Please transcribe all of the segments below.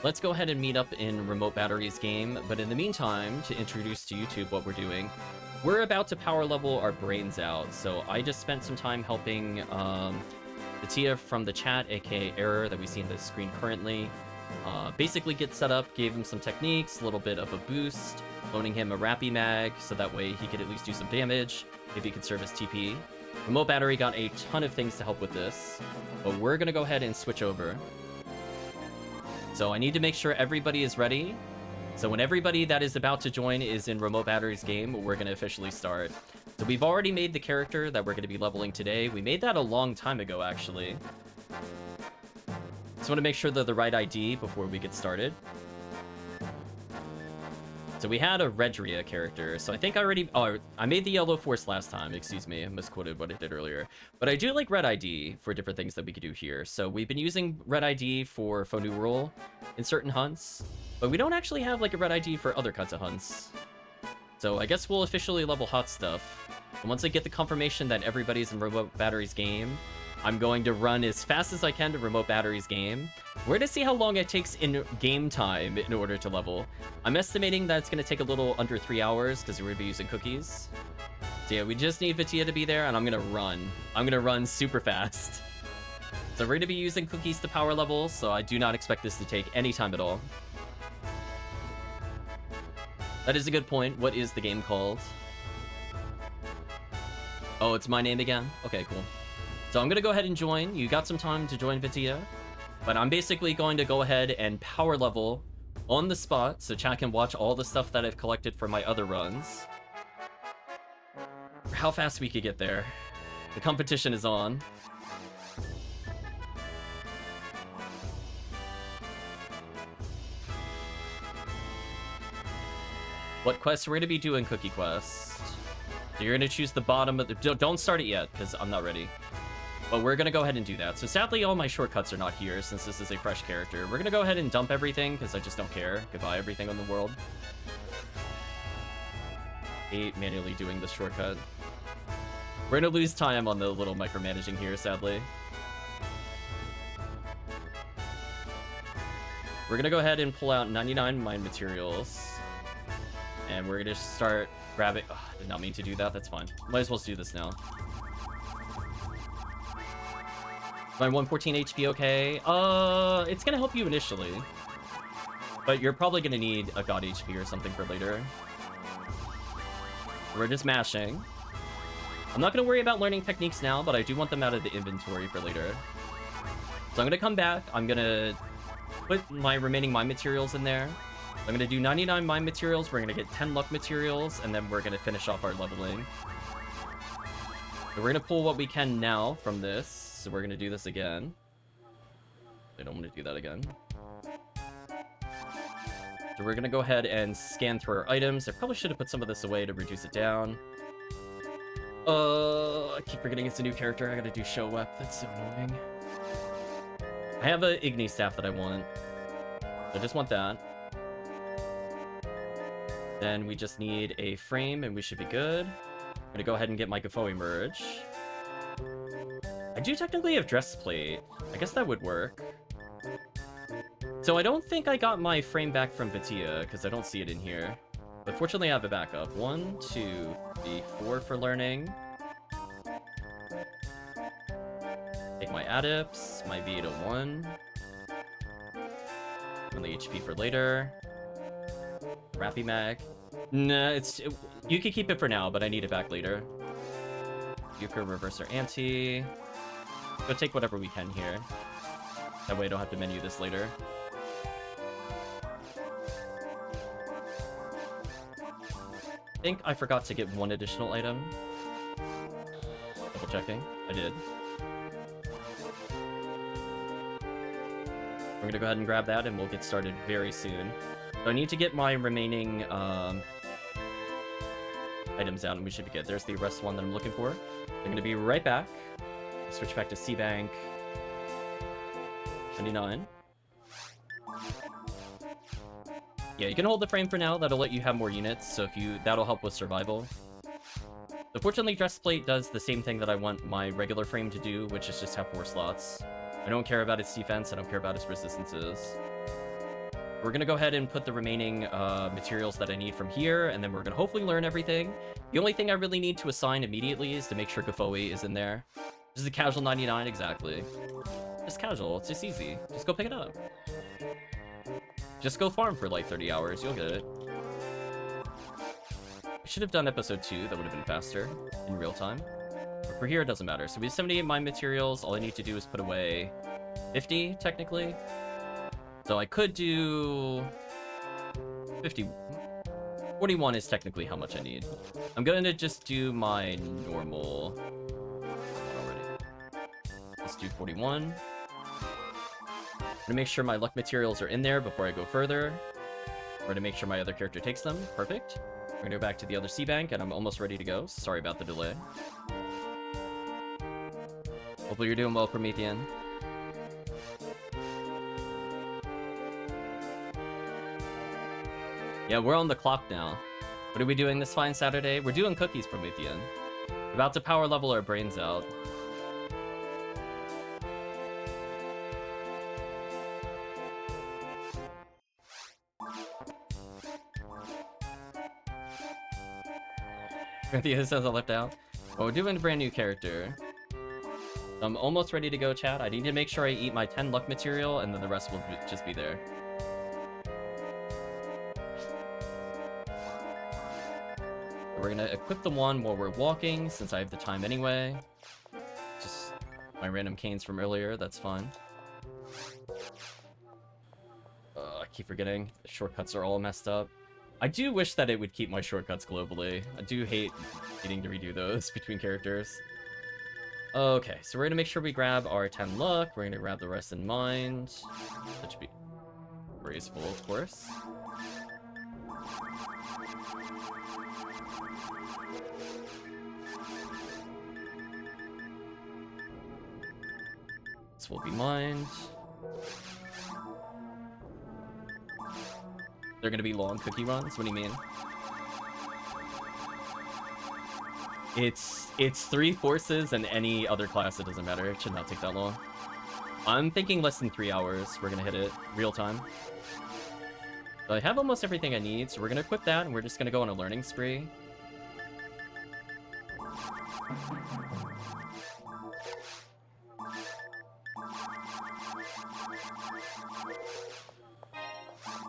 let's go ahead and meet up in Remotebattery's game. But in the meantime, to introduce to YouTube what we're doing, we're about to power level our brains out. So I just spent some time helping Vaatea from the chat, aka Error, that we see on the screen currently. Basically get set up, gave him some techniques, a little bit of a boost, loaning him a Rappy Mag, so that way he could at least do some damage, if he could serve as TP. Remotebattery got a ton of things to help with this, but we're gonna go ahead and switch over. So I need to make sure everybody is ready. So when everybody that is about to join is in Remotebattery's game, we're gonna officially start. So we've already made the character that we're gonna be leveling today. We made that a long time ago, actually. Just want to make sure they're the right ID before we get started. So we had a Redria character, so I think I already... Oh, I made the Yellow Force last time, excuse me, I misquoted what I did earlier. But I do like Red ID for different things that we could do here. So we've been using Red ID for FoNewman in certain hunts, but we don't actually have like a Red ID for other kinds of hunts. So I guess we'll officially level Hot Stuff. And once I get the confirmation that everybody's in Remotebattery's game, I'm going to run as fast as I can to Remotebattery's game. We're going to see how long it takes in game time in order to level. I'm estimating that it's going to take a little under 3 hours because we're going to be using cookies. So yeah, we just need Vaatea to be there, and I'm going to run. I'm going to run super fast. So we're going to be using cookies to power level, so I do not expect this to take any time at all. That is a good point. What is the game called? Oh, it's my name again? Okay, cool. So I'm going to go ahead and join. You got some time to join Vaatea. But I'm basically going to go ahead and power level on the spot so chat can watch all the stuff that I've collected for my other runs. How fast we could get there. The competition is on. What quests? We're going to be doing cookie quests. So you're going to choose the bottom of the... Don't start it yet, because I'm not ready. But we're going to go ahead and do that. So sadly, all my shortcuts are not here, since this is a fresh character. We're going to go ahead and dump everything, because I just don't care. Goodbye, everything in the world. Hate manually doing this shortcut. We're going to lose time on the little micromanaging here, sadly. We're going to go ahead and pull out 99 mine materials. And we're going to start grabbing... Oh, I did not mean to do that. That's fine. Might as well do this now. My 114 HP okay? It's gonna help you initially. But you're probably gonna need a god HP or something for later. We're just mashing. I'm not gonna worry about learning techniques now, but I do want them out of the inventory for later. So I'm gonna come back. I'm gonna put my remaining mine materials in there. I'm gonna do 99 mine materials. We're gonna get 10 luck materials, and then we're gonna finish off our leveling. So we're gonna pull what we can now from this. So we're gonna do this again. I don't want to do that again. So we're gonna go ahead and scan through our items. I probably should have put some of this away to reduce it down. I keep forgetting it's a new character. I gotta do show wep. That's so annoying. I have a Igni staff that I want. I just want that. Then we just need a frame and we should be good. I'm gonna go ahead and get my Gafoi merge. I do technically have dress plate. I guess that would work. So I don't think I got my frame back from Vaatea, because I don't see it in here. But fortunately I have a backup. 1, 2, 3, 4 for learning. Take my Adips, my Vaatea 1. And the HP for later. Rappy Mag. Nah, you can keep it for now, but I need it back later. Euchre, Reverser, Anti. Go take whatever we can here. That way I don't have to menu this later. I think I forgot to get one additional item. Double checking. I did. We're gonna go ahead and grab that and we'll get started very soon. So I need to get my remaining items out and we should be good. There's the rest one that I'm looking for. I'm gonna be right back. Switch back to C-Bank. 29. Yeah, you can hold the frame for now. That'll let you have more units, so that'll help with survival. So fortunately, Dress Plate does the same thing that I want my regular frame to do, which is just have 4 slots. I don't care about its defense, I don't care about its resistances. We're gonna go ahead and put the remaining materials that I need from here, and then we're gonna hopefully learn everything. The only thing I really need to assign immediately is to make sure Gafoi is in there. This is a casual 99, exactly. Just casual, it's just easy. Just go pick it up. Just go farm for like 30 hours, you'll get it. I should have done episode 2, that would have been faster in real time. But for here, it doesn't matter. So we have 78 mine materials, all I need to do is put away 50, technically. So I could do 50. 41 is technically how much I need. I'm going to just do my normal. Let's do 41. I'm going to make sure my luck materials are in there before I go further. I'm going to make sure my other character takes them. Perfect. We're going to go back to the other sea bank, and I'm almost ready to go. Sorry about the delay. Hopefully you're doing well, Promethean. Yeah, we're on the clock now. What are we doing this fine Saturday? We're doing cookies, Promethean. About to power level our brains out. Promethean says I left out. Well, we're doing a brand new character. I'm almost ready to go, chat. I need to make sure I eat my 10 luck material, and then the rest will just be there. We're gonna equip the one while we're walking, since I have the time anyway. Just my random canes from earlier, that's fine. I keep forgetting. The shortcuts are all messed up. I do wish that it would keep my shortcuts globally. I do hate needing to redo those between characters. Okay, so we're gonna make sure we grab our 10 luck. We're gonna grab the rest in mind. That should be graceful, of course. This will be mined. They're gonna be long cookie runs? What do you mean? It's 3 forces and any other class, it doesn't matter. It should not take that long. I'm thinking less than 3 hours. We're gonna hit it real time. So I have almost everything I need, so we're gonna equip that and we're just gonna go on a learning spree.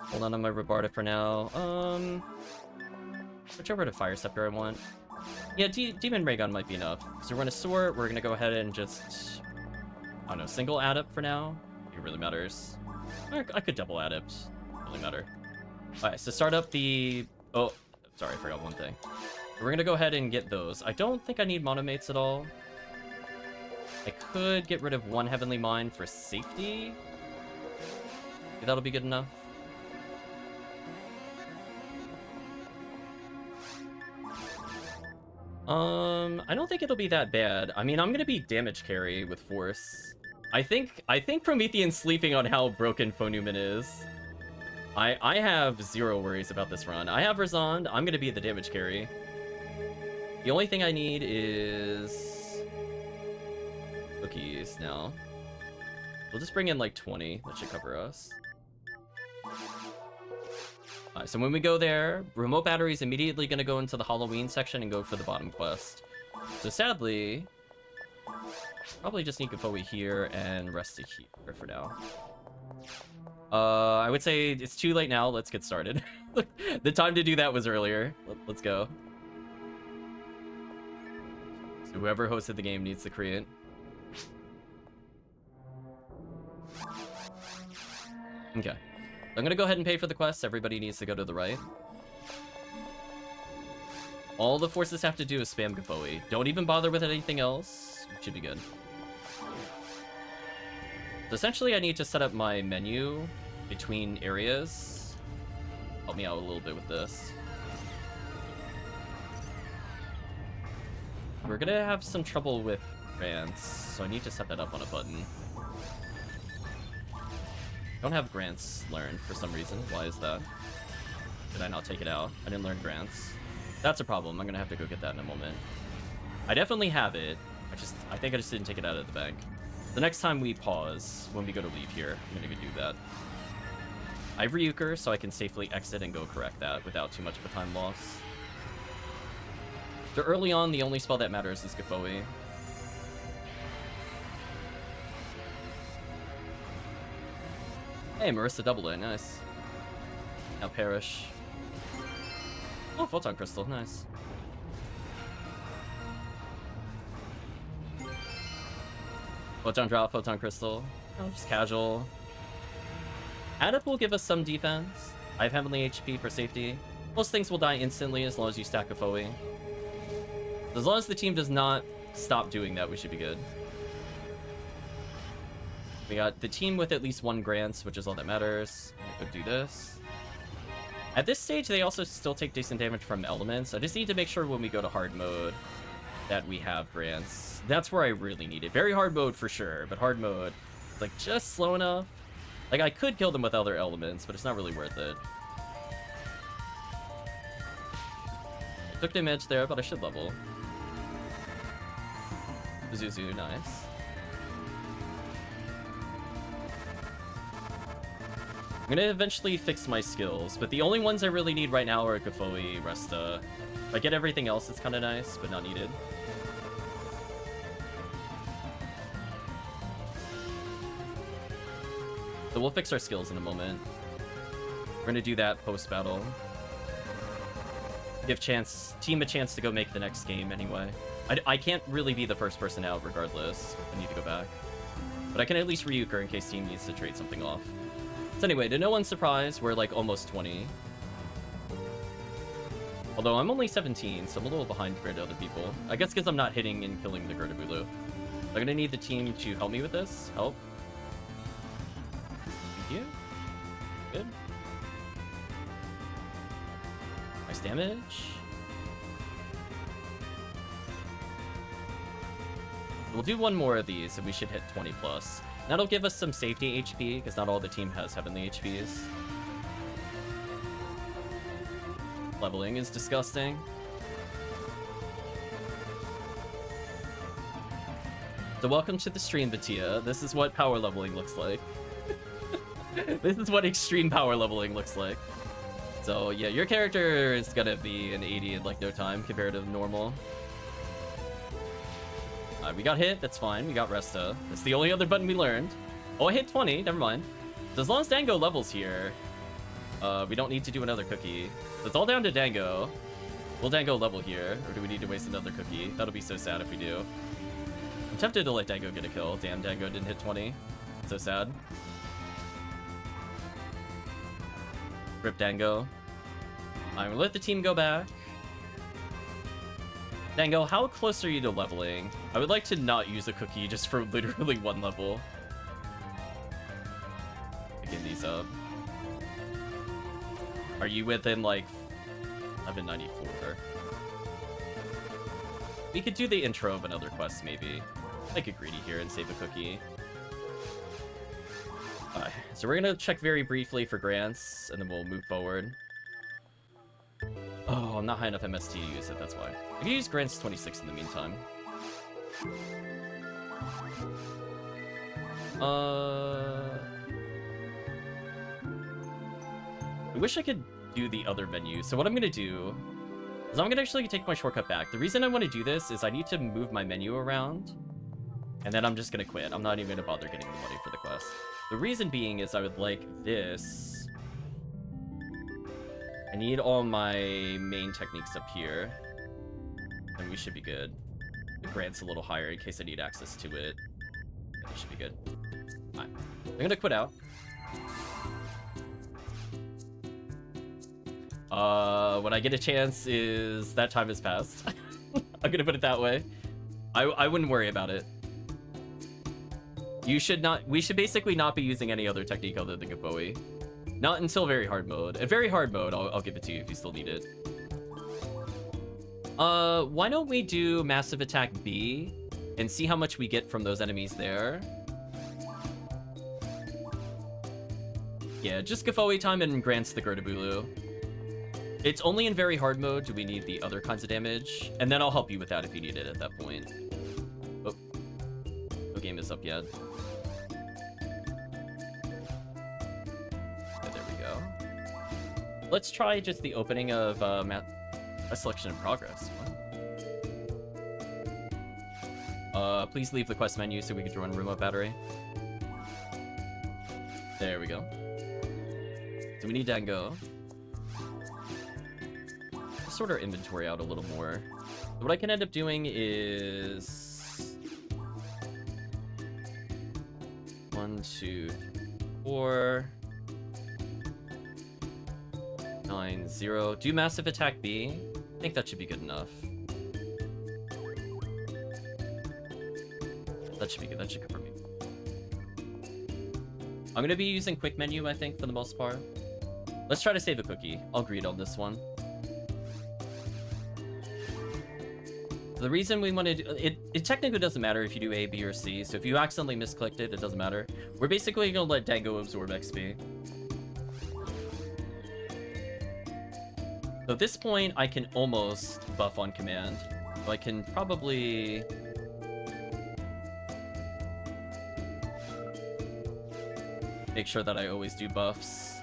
Hold on my Vaatea for now. Switch over to Fire Scepter I want. Yeah, Demon Ray Gun might be enough. So we're gonna sort, we're gonna go ahead and just, I don't know, single adept for now. It really matters. I could double adept. Really matter. Alright, so start up the, oh, sorry, I forgot one thing. We're gonna go ahead and get those. I don't think I need monomates at all. I could get rid of 1 Heavenly Mine for safety. Maybe that'll be good enough. I don't think it'll be that bad. I mean, I'm gonna be damage carry with force. I think Promethean's sleeping on how broken FoNewman is. I have 0 worries about this run. I have Razond. I'm gonna be the damage carry. The only thing I need is cookies now. We'll just bring in like 20. That should cover us. So when we go there, Remotebattery is immediately going to go into the Halloween section and go for the bottom quest. So sadly, probably just need Gafoi here and rest it here for now. I would say it's too late now. Let's get started. The time to do that was earlier. Let's go. So whoever hosted the game needs to create. Okay. I'm gonna go ahead and pay for the quest. Everybody needs to go to the right. All the forces have to do is spam Gafoi. Don't even bother with anything else. It should be good. So essentially, I need to set up my menu between areas. Help me out a little bit with this. We're gonna have some trouble with grants, so I need to set that up on a button. I don't have grants learned for some reason. Why is that? Did I not take it out? I didn't learn grants. That's a problem. I'm gonna have to go get that in a moment. I definitely have it. I think I just didn't take it out of the bank. The next time we pause, when we go to leave here, I'm gonna go do that. I have Ryuker, so I can safely exit and go correct that without too much of a time loss. So early on, the only spell that matters is Gafoi. Hey, Marissa doubling, nice. Now Perish. Oh, Photon Crystal, nice. Photon Drop, Photon Crystal. Oh, just casual. Adept will give us some defense. I have Heavenly HP for safety. Most things will die instantly as long as you stack a Foe. As long as the team does not stop doing that, we should be good. We got the team with at least 1 Grants, which is all that matters. I could do this. At this stage, they also still take decent damage from elements. I just need to make sure when we go to hard mode that we have Grants. That's where I really need it. Very hard mode for sure, but hard mode, like, just slow enough. Like, I could kill them with other elements, but it's not really worth it. I took damage there, but I should level. Zuzu, nice. I'm gonna eventually fix my skills, but the only ones I really need right now are Gafoi, Resta. If I get everything else, it's kind of nice, but not needed. So we'll fix our skills in a moment. We're gonna do that post-battle. Give team a chance to go make the next game anyway. I can't really be the first person out regardless. I need to go back. But I can at least Ryuker in case team needs to trade something off. So anyway, to no one's surprise, we're like almost 20. Although I'm only 17, so I'm a little behind compared to other people. I guess because I'm not hitting and killing the Gertabulu. I'm gonna need the team to help me with this. Help. Thank you. Good. Nice damage. We'll do one more of these and we should hit 20 plus. That'll give us some safety HP, because not all the team has heavenly HPs. Leveling is disgusting. So welcome to the stream, Vaatea. This is what power leveling looks like. This is what extreme power leveling looks like. So yeah, your character is gonna be an 80 in like no time compared to normal. We got hit, that's fine. We got Resta. That's the only other button we learned. Oh, I hit 20, never mind. So as long as Dango levels here, we don't need to do another cookie. So it's all down to Dango. Will Dango level here, or do we need to waste another cookie? That'll be so sad if we do. I'm tempted to let Dango get a kill. Damn, Dango didn't hit 20. So sad. Rip Dango. I'm gonna let the team go back. Dango, how close are you to leveling? I would like to not use a cookie just for literally 1 level. Picking these up. Are you within like 1194? We could do the intro of another quest maybe. Make it greedy here and save a cookie. So we're gonna check very briefly for grants and then we'll move forward. Oh, I'm not high enough MST to use it, that's why. I can use Grants 26 in the meantime. I wish I could do the other menu. So what I'm gonna do is I'm gonna actually take my shortcut back. The reason I want to do this is I need to move my menu around, and then I'm just gonna quit. I'm not even gonna bother getting the money for the quest. The reason being is I would like this. I need all my main techniques up here, and we should be good. The grant's a little higher in case I need access to it. It should be good. Alright. I'm gonna quit out. When I get a chance is that time has passed. I'm gonna put it that way. I wouldn't worry about it. We should basically not be using any other technique other than Gafoi. Not until very hard mode. At very hard mode, I'll give it to you if you still need it. Why don't we do Massive Attack B and see how much we get from those enemies there? Yeah, just Gafoi time and grants the Gertabulu. It's only in very hard mode do we need the other kinds of damage, and then I'll help you with that if you need it at that point. Oh, no game is up yet. Okay, there we go. Let's try just the opening of a selection in progress. What? Please leave the quest menu so we can join Remotebattery. There we go. So we need Dango. Let's sort our inventory out a little more. So what I can end up doing is 1, 2, 4, 9, 0. Do massive attack B. I think that should be good enough. That should be good. That should cover me. I'm gonna be using quick menu, I think, for the most part. Let's try to save a cookie. I'll greed on this one. So the reason we want to do it technically doesn't matter if you do A, B, or C. So if you accidentally misclicked it, it doesn't matter. We're basically gonna let Dango absorb XP. So at this point, I can almost buff on command. So I can probably... make sure that I always do buffs.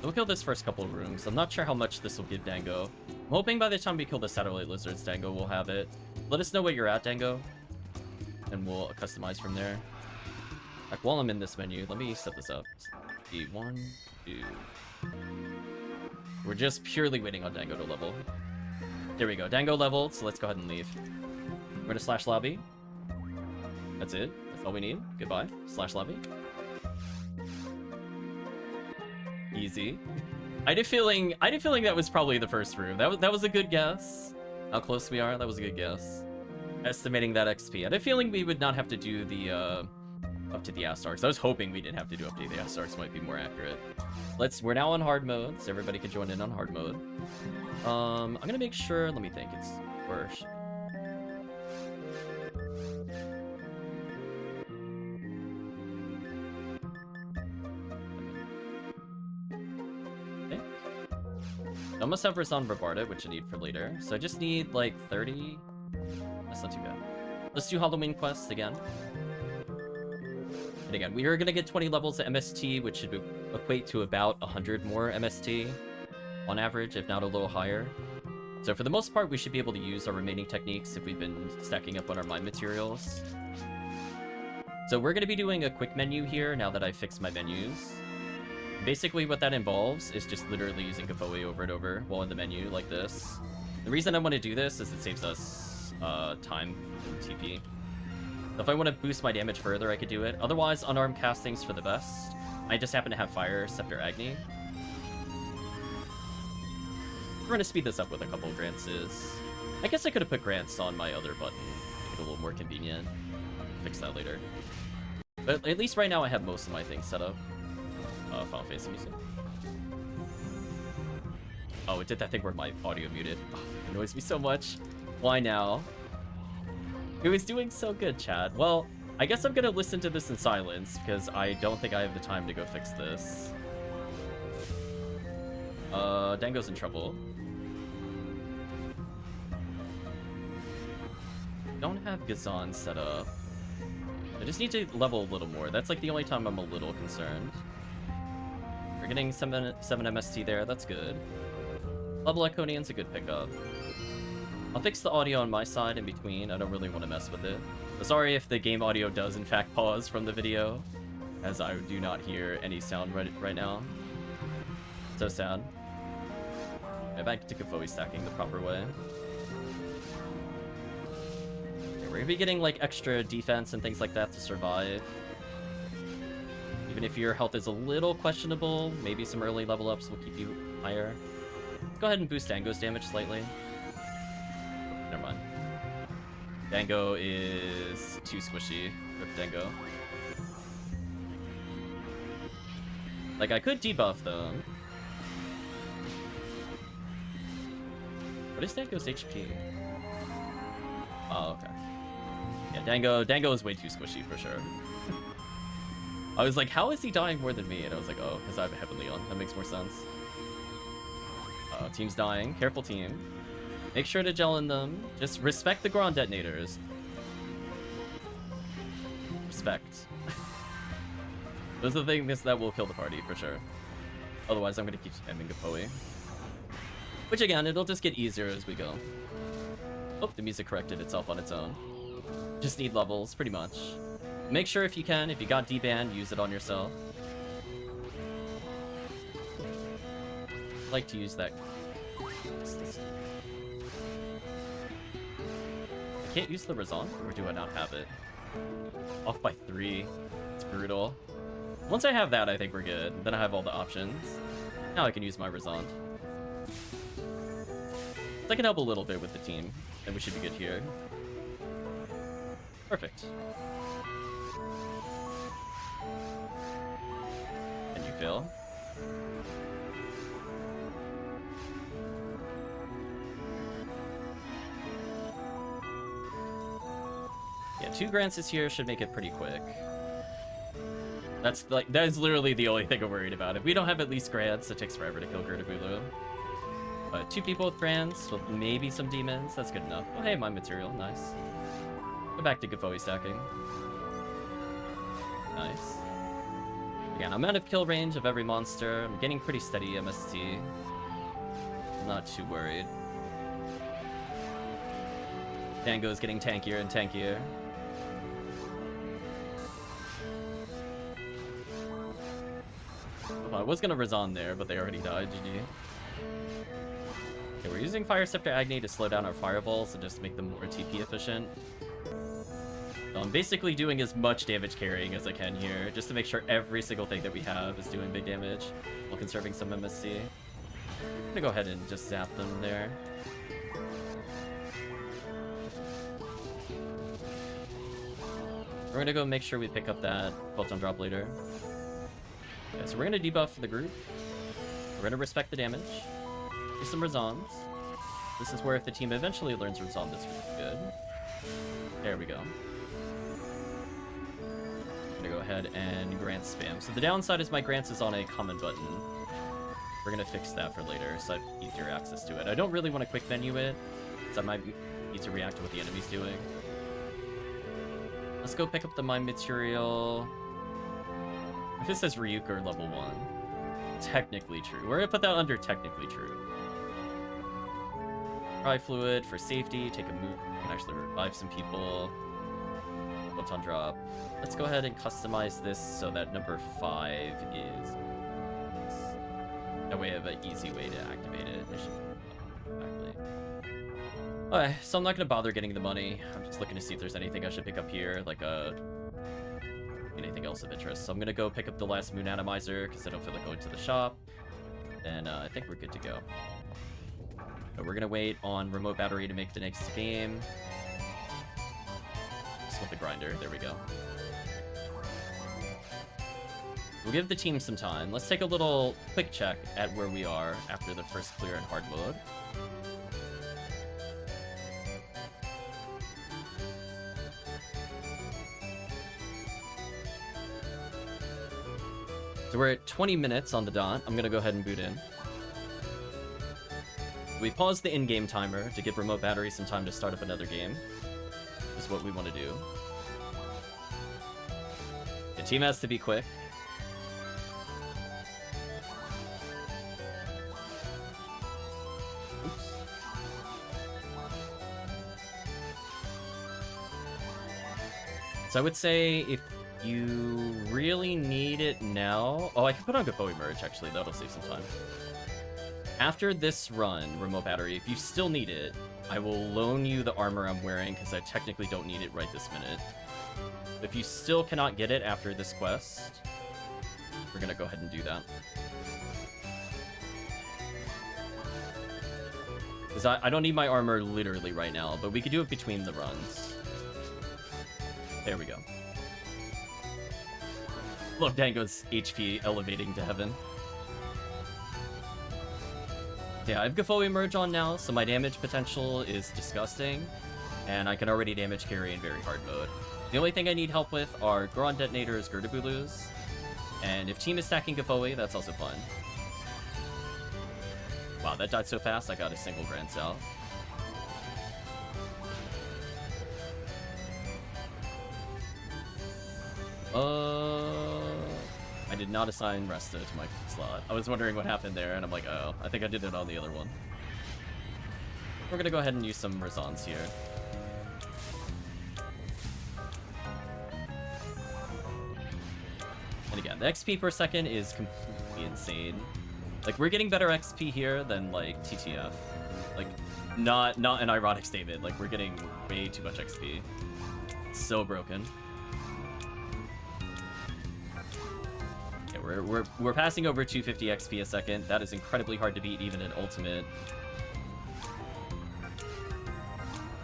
We'll kill this first couple of rooms. I'm not sure how much this will give Dango. I'm hoping by the time we kill the satellite lizards, Dango will have it. Let us know where you're at, Dango, and we'll customize from there. Like, while I'm in this menu, let me set this up. 1, 2. We're just purely waiting on Dango to level. There we go. Dango leveled, so let's go ahead and leave. We're gonna slash lobby. That's it. That's all we need. Goodbye. Slash lobby. Easy. I had a feeling that was probably the first room. That was a good guess. How close we are, that was a good guess. Estimating that XP. I had a feeling we would not have to do the up to the Astarks. I was hoping we didn't have to do up to the Astarks, might be more accurate. We're now on hard mode, so everybody can join in on hard mode. I'm gonna make sure, let me think, it's worse. I almost have Razan Vaatea, which I need for later. So I just need like 30. That's not too bad. Let's do Halloween quests again. And again, we are going to get 20 levels of MST, which should equate to about 100 more MST on average, if not a little higher. So for the most part, we should be able to use our remaining techniques if we've been stacking up on our mine materials. So we're going to be doing a quick menu here now that I've fixed my menus. Basically what that involves is just literally using Kafoe over and over while in the menu like this. The reason I want to do this is it saves us time in TP. So if I want to boost my damage further, I could do it. Otherwise, unarmed casting's for the best. I just happen to have Fire, Scepter, Agni. We're going to speed this up with a couple of grants. I guess I could have put grants on my other button. Make it a little more convenient. Fix that later. But at least right now I have most of my things set up. Final Fantasy music. Oh, it did that thing where my audio muted. Oh, it annoys me so much. Why now? It was doing so good, Chad. Well, I guess I'm gonna listen to this in silence because I don't think I have the time to go fix this. Dango's in trouble. Don't have Gazan set up. I just need to level a little more. That's like the only time I'm a little concerned. We're getting 7 MST there, that's good. Level Iconian's a good pickup. I'll fix the audio on my side in between, I don't really want to mess with it. But sorry if the game audio does in fact pause from the video, as I do not hear any sound right now. So sad. Okay, back to Kafoe stacking the proper way. Okay, we're gonna be getting like extra defense and things like that to survive. Even if your health is a little questionable, maybe some early level ups will keep you higher. Let's go ahead and boost Dango's damage slightly. Oh, never mind. Dango is too squishy. Rip Dango. Like, I could debuff though. What is Dango's HP? Oh, okay. Yeah, Dango is way too squishy for sure. I was like, how is he dying more than me? And I was like, oh, because I have a Heavenly on. That makes more sense. Team's dying. Careful, team. Make sure to gel in them. Just respect the Grand detonators. Respect. Those are the things that will kill the party, for sure. Otherwise, I'm going to keep spamming Gapoe. Which, again, it'll just get easier as we go. Oh, the music corrected itself on its own. Just need levels, pretty much. Make sure if you can, if you got D-band, use it on yourself. I like to use that. I can't use the Razon, or do I not have it? Off by 3. It's brutal. Once I have that, I think we're good. Then I have all the options. Now I can use my Razon. So I can help a little bit with the team, then we should be good here. Perfect. And you fail. Yeah, 2 grants this here should make it pretty quick. That is literally the only thing I'm worried about. If we don't have at least grants, it takes forever to kill Girdabulu. But 2 people with grants, with maybe some demons, that's good enough. Oh hey, my material, nice. Go back to Gafoe stacking. Nice. Again, I'm out of kill range of every monster. I'm getting pretty steady MST. I'm not too worried. Dango's getting tankier and tankier. Oh, I was gonna Razon there, but they already died, GG. Okay, we're using Fire Scepter Agni to slow down our fireballs and just make them more TP efficient. So I'm basically doing as much damage carrying as I can here, just to make sure every single thing that we have is doing big damage, while conserving some MSC. I'm gonna go ahead and just zap them there. We're gonna go make sure we pick up that Photon Drop later. Okay, so we're gonna debuff the group. We're gonna respect the damage. Do some Razons. This is where if the team eventually learns Razon, this would be good. There we go. I'm gonna go ahead and grant spam. So the downside is my grants is on a common button. We're gonna fix that for later, so I have easier access to it. I don't really want to quick menu it, because I might need to react to what the enemy's doing. Let's go pick up the mine material. If it says Ryuker level 1, technically true. We're gonna put that under technically true. Dry fluid for safety, take a move, can actually revive some people. Photon drop. Let's go ahead and customize this so that number 5 is... That way I have an easy way to activate it. Exactly. Okay, so I'm not gonna bother getting the money. I'm just looking to see if there's anything I should pick up here, like anything else of interest. So I'm gonna go pick up the last Moon Atomizer because I don't feel like going to the shop. And I think we're good to go. But we're gonna wait on Remotebattery to make the next game. Just with the grinder. There we go. We'll give the team some time. Let's take a little quick check at where we are after the first clear in hard mode. So we're at 20 minutes on the dot. I'm gonna go ahead and boot in. We pause the in-game timer to give Remotebattery some time to start up another game. Is what we want to do. The team has to be quick. Oops. So I would say if you really need it now... Oh, I can put on Gafoe merge, actually. That'll save some time. After this run, Remotebattery, if you still need it, I will loan you the armor I'm wearing, because I technically don't need it right this minute. If you still cannot get it after this quest, we're going to go ahead and do that. Because I don't need my armor literally right now, but we could do it between the runs. There we go. Look, Dango's HP elevating to heaven. Yeah, I have Gafoe merge on now, so my damage potential is disgusting, and I can already damage carry in very hard mode. The only thing I need help with are Goron Detonators, Girdabulus, and if team is stacking Gafoe, that's also fun. Wow, that died so fast, I got a single Grand Cell. did not assign Resta to my slot. I was wondering what happened there, and I'm like, oh, I think I did it on the other one. We're gonna go ahead and use some Razans here. And again, the XP per second is completely insane. Like, we're getting better XP here than, like, TTF. Like, not an ironic statement. Like, we're getting way too much XP. It's so broken. Okay, we're passing over 250 XP a second. That is incredibly hard to beat, even in Ultimate.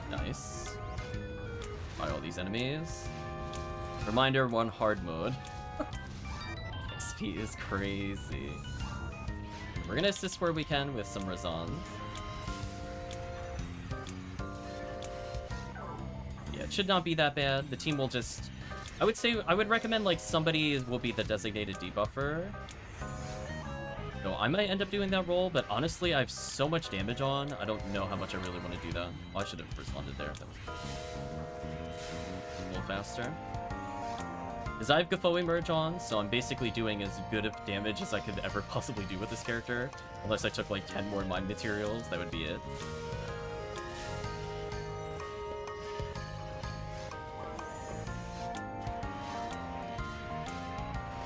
Nice. Buy all these enemies. Reminder, 1 hard mode. XP is crazy. We're gonna assist where we can with some Razans. Yeah, it should not be that bad. The team will just... I would recommend, like, somebody will be the designated debuffer. No, I might end up doing that role, but honestly, I have so much damage on, I don't know how much I really want to do that. Oh, I should have responded there. That was a little faster. Because I have Gafo merge on, so I'm basically doing as good of damage as I could ever possibly do with this character. Unless I took like 10 more mind materials, that would be it.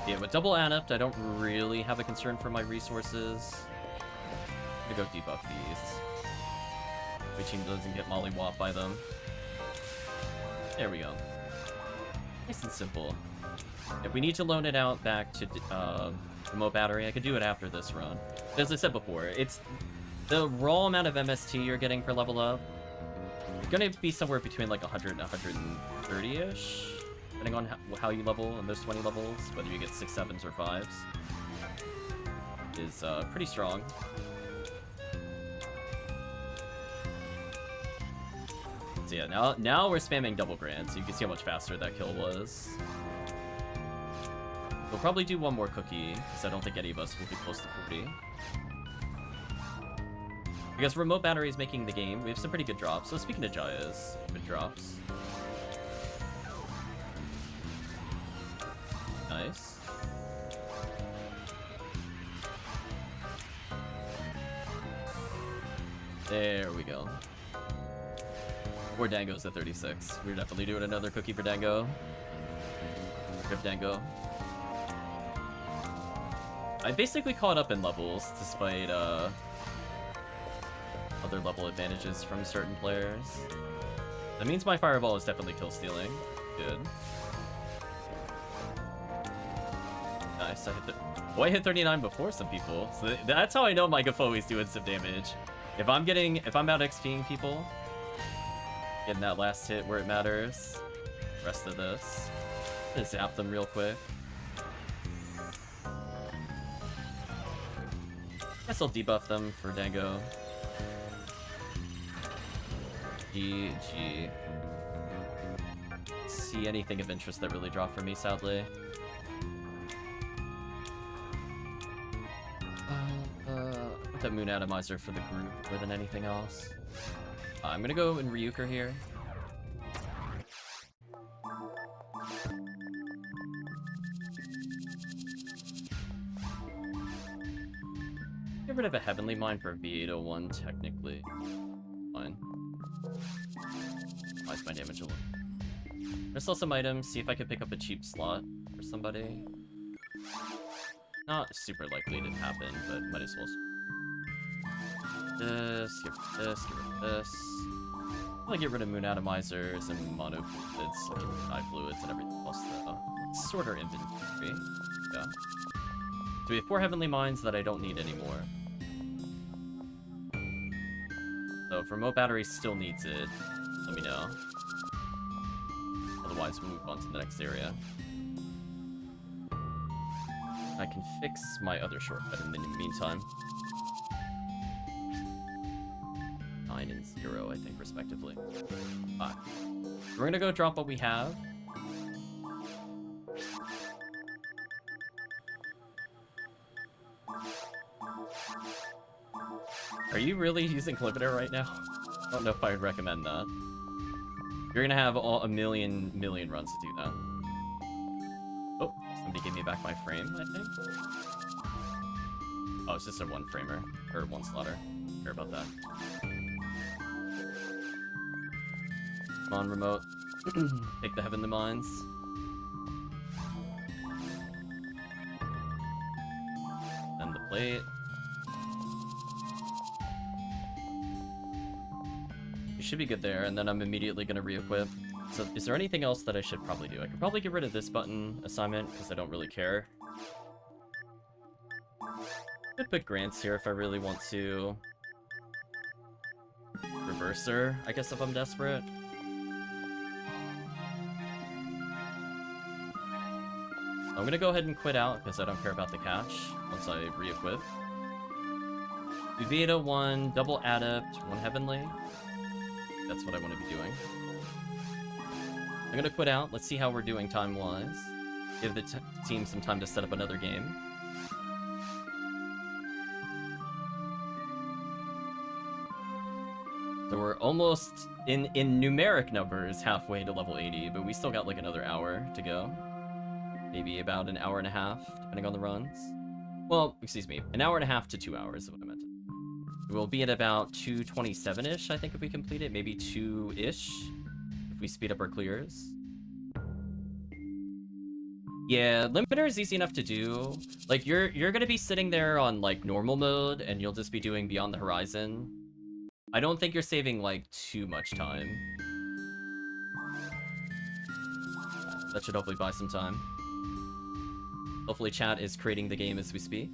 Yeah, with double Adept, I don't really have a concern for my resources. I'm gonna go debuff these. My team doesn't get mollywopped by them. There we go. Nice and simple. If we need to loan it out back to Remotebattery, I could do it after this run. But as I said before, it's the raw amount of MST you're getting per level up. It's gonna be somewhere between like 100 and 130-ish, depending on how you level in those 20 levels, whether you get 6, 7s, or 5s. Is pretty strong. So yeah, now we're spamming double grand, so you can see how much faster that kill was. We'll probably do one more cookie, because I don't think any of us will be close to 40. Because Remotebattery is making the game, we have some pretty good drops. So speaking of Jaya's, good drops. Nice. There we go. Or Dango's at 36. We're definitely doing another cookie for Dango. Rip Dango. I basically caught up in levels, despite other level advantages from certain players. That means my Fireball is definitely kill stealing. Good. Nice. I hit 39 before some people. So that's how I know my Gafo is doing some damage. If I'm out XPing people, getting that last hit where it matters. Rest of this. Just zap them real quick. Guess I'll debuff them for Dango. GG. See anything of interest that really dropped for me, sadly. Put that Moon Atomizer for the group more than anything else. I'm gonna go in Ryuker here. Get rid of a Heavenly Mine for Vaatea 1, technically. Fine. Why's my damage a little? I'm gonna sell some items, see if I could pick up a cheap slot for somebody. Not super likely to happen, but might as well. This, get rid of this, get rid of this. I'll get rid of Moon Atomizers and Mono Fluids, I'll get rid of Eye Fluids and everything else though. Sort our inventory. Yeah. So we have 4 Heavenly Mines that I don't need anymore. So if Remotebattery still needs it, let me know. Otherwise we'll move on to the next area. I can fix my other shortcut in the meantime. 9 and 0, I think, respectively. 5. We're gonna go drop what we have. Are you really using Clipiter right now? I don't know if I would recommend that. You're gonna have a million runs to do that. Oh, Somebody gave me back my frame, I think. Oh, it's just a one framer. Or one slaughter. Don't care about that. Come on, remote. Take the Heavenly Mines. And the plate. You should be good there, and then I'm immediately gonna re-equip. So, is there anything else that I should probably do? I could probably get rid of this button assignment, because I don't really care. Could put grants here if I really want to. Reverser, I guess, if I'm desperate. I'm gonna go ahead and quit out, because I don't care about the cash, once I re-equip. Vaatea 1, double adept, 1 heavenly. That's what I want to be doing. I'm gonna quit out, let's see how we're doing time-wise. Give the team some time to set up another game. So we're almost, in numeric numbers, halfway to level 80, but we still got like another hour to go. Maybe about an hour and a half, depending on the runs. Well, excuse me, an hour and a half to 2 hours is what I meant. We'll be at about 227-ish, I think, if we complete it. Maybe 2-ish, if we speed up our clears. Yeah, limiter is easy enough to do. Like, you're gonna be sitting there on, like, normal mode, and you'll just be doing Beyond the Horizon. I don't think you're saving, like, too much time. That should hopefully buy some time. Hopefully chat is creating the game as we speak.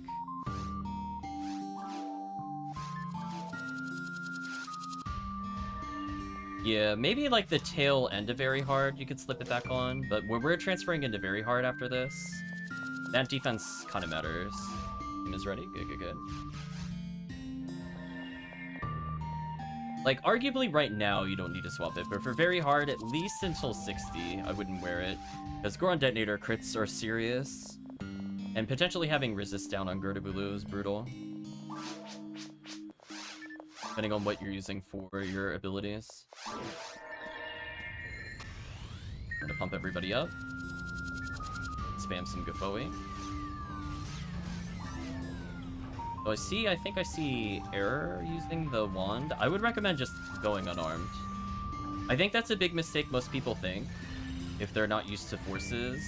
Yeah, maybe like the tail end of very hard you could slip it back on, but when we're transferring into very hard after this, that defense kind of matters. Team is ready? Good, good, good. Like, arguably right now you don't need to swap it, but for very hard, at least until 60, I wouldn't wear it. Because Goron Detonator crits are serious, and potentially having resist down on Gerdabulu is brutal. Depending on what you're using for your abilities. Gonna pump everybody up. Spam some Gafoi. So I think I see Error using the wand. I would recommend just going unarmed. I think that's a big mistake most people think, if they're not used to forces.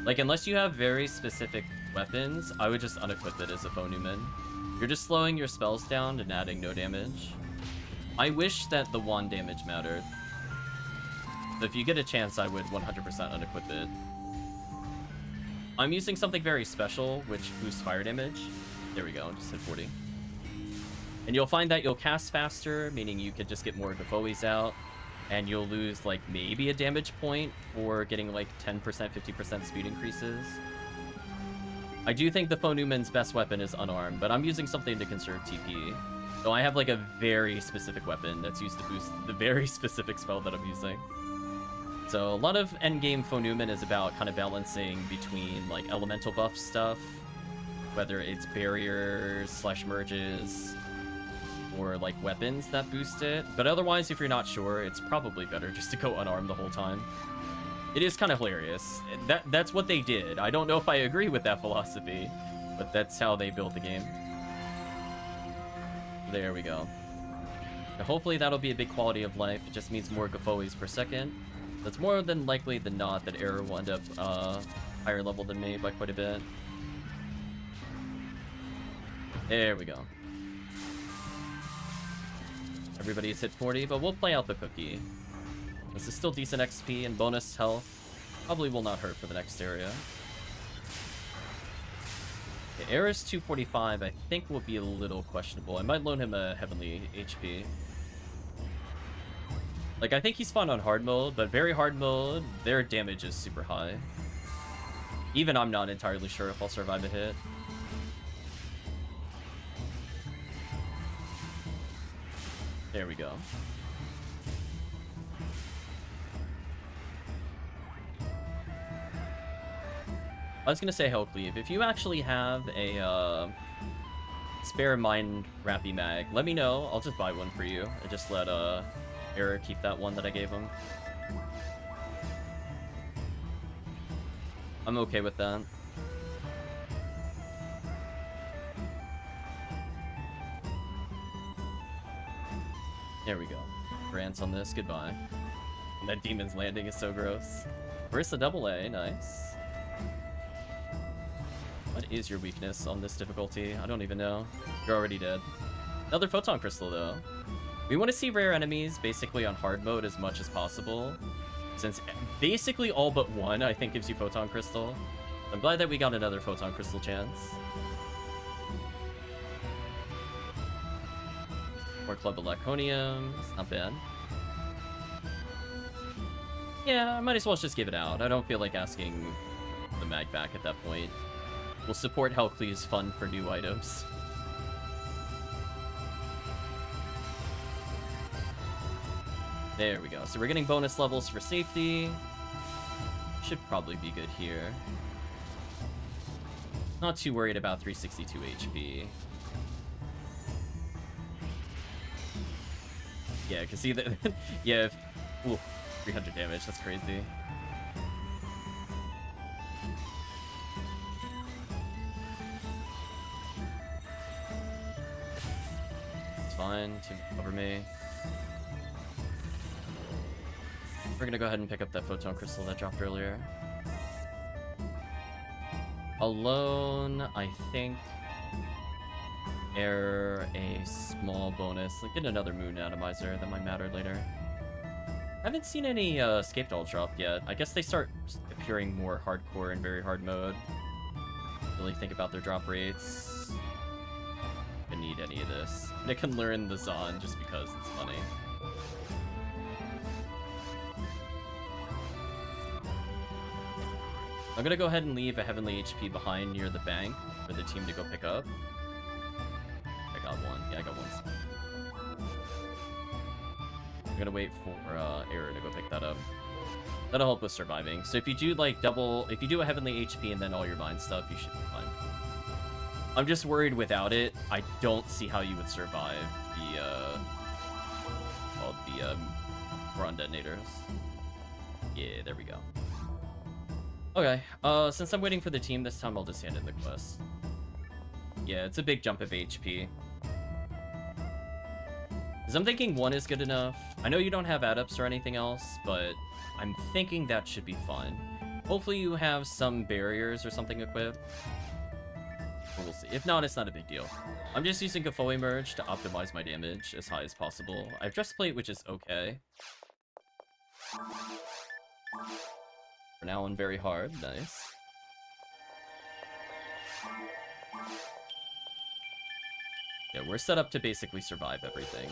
Like, unless you have very specific weapons, I would just unequip it as a FoNewman. You're just slowing your spells down and adding no damage. I wish that the wand damage mattered. So if you get a chance, I would 100% unequip it. I'm using something very special, which boosts fire damage. There we go, just hit 40. And you'll find that you'll cast faster, meaning you could just get more Gafoes out, and you'll lose, like, maybe a damage point for getting, like, 10%, 50% speed increases. I do think the FoNewman's best weapon is unarmed, but I'm using something to conserve TP. So I have, like, a very specific weapon that's used to boost the very specific spell that I'm using. So a lot of endgame FoNewman is about kind of balancing between, like, elemental buff stuff, whether it's barriers / merges, or, like, weapons that boost it. But otherwise, if you're not sure, it's probably better just to go unarmed the whole time. It is kind of hilarious. That's what they did. I don't know if I agree with that philosophy, but that's how they built the game. There we go. Now, hopefully that'll be a big quality of life. It just means more Gafoes per second. That's more than likely than not that Error will end up higher level than me by quite a bit. There we go. Everybody's hit 40, but we'll play out the cookie. This is still decent XP and bonus health. Probably will not hurt for the next area. Okay, Era's 245 I think will be a little questionable. I might loan him a heavenly HP. Like, I think he's fun on hard mode, but very hard mode, their damage is super high. Even I'm not entirely sure if I'll survive a hit. There we go. I was gonna say Hellcleave, if you actually have a spare Mind Rappy Mag, let me know. I'll just buy one for you. I just let Error keep that one that I gave him. I'm okay with that. There we go. Grants on this, goodbye. And that Demon's Landing is so gross. Where's the double A? Nice. What is your weakness on this difficulty? I don't even know. You're already dead. Another Photon Crystal, though. We want to see rare enemies basically on hard mode as much as possible, since basically all but one, I think, gives you Photon Crystal. I'm glad that we got another Photon Crystal chance. More Club of Laconium. It's not bad. Yeah, I might as well just give it out. I don't feel like asking the mag back at that point. We'll support Hellcleave's fund for new items. There we go. So we're getting bonus levels for safety. Should probably be good here. Not too worried about 362 HP. Yeah, because see that. Yeah, ooh, 300 damage. That's crazy. It's fine to cover me. We're gonna go ahead and pick up that Photon Crystal that dropped earlier. Alone, I think. Air a small bonus. Like, get another Moon Atomizer. That might matter later. I haven't seen any Escape Doll drop yet. I guess they start appearing more hardcore in very hard mode. Really think about their drop rates. I need any of this. And I can learn the Zon just because it's funny. I'm gonna go ahead and leave a Heavenly HP behind near the bank for the team to go pick up. I got one. Yeah, I got one. I'm gonna wait for Error to go pick that up. That'll help with surviving. So if you do like if you do a Heavenly HP and then all your mind stuff, you should be fine. I'm just worried without it. I don't see how you would survive the Boron Detonators. Yeah, there we go. Okay, since I'm waiting for the team this time, I'll just hand in the quest. Yeah, it's a big jump of HP. Because I'm thinking 1 is good enough. I know you don't have add-ups or anything else, but I'm thinking that should be fine. Hopefully you have some barriers or something equipped. But we'll see. If not, it's not a big deal. I'm just using Gafoi Merge to optimize my damage as high as possible. I have Dressplate, which is okay. For now on very hard, nice. Yeah, we're set up to basically survive everything.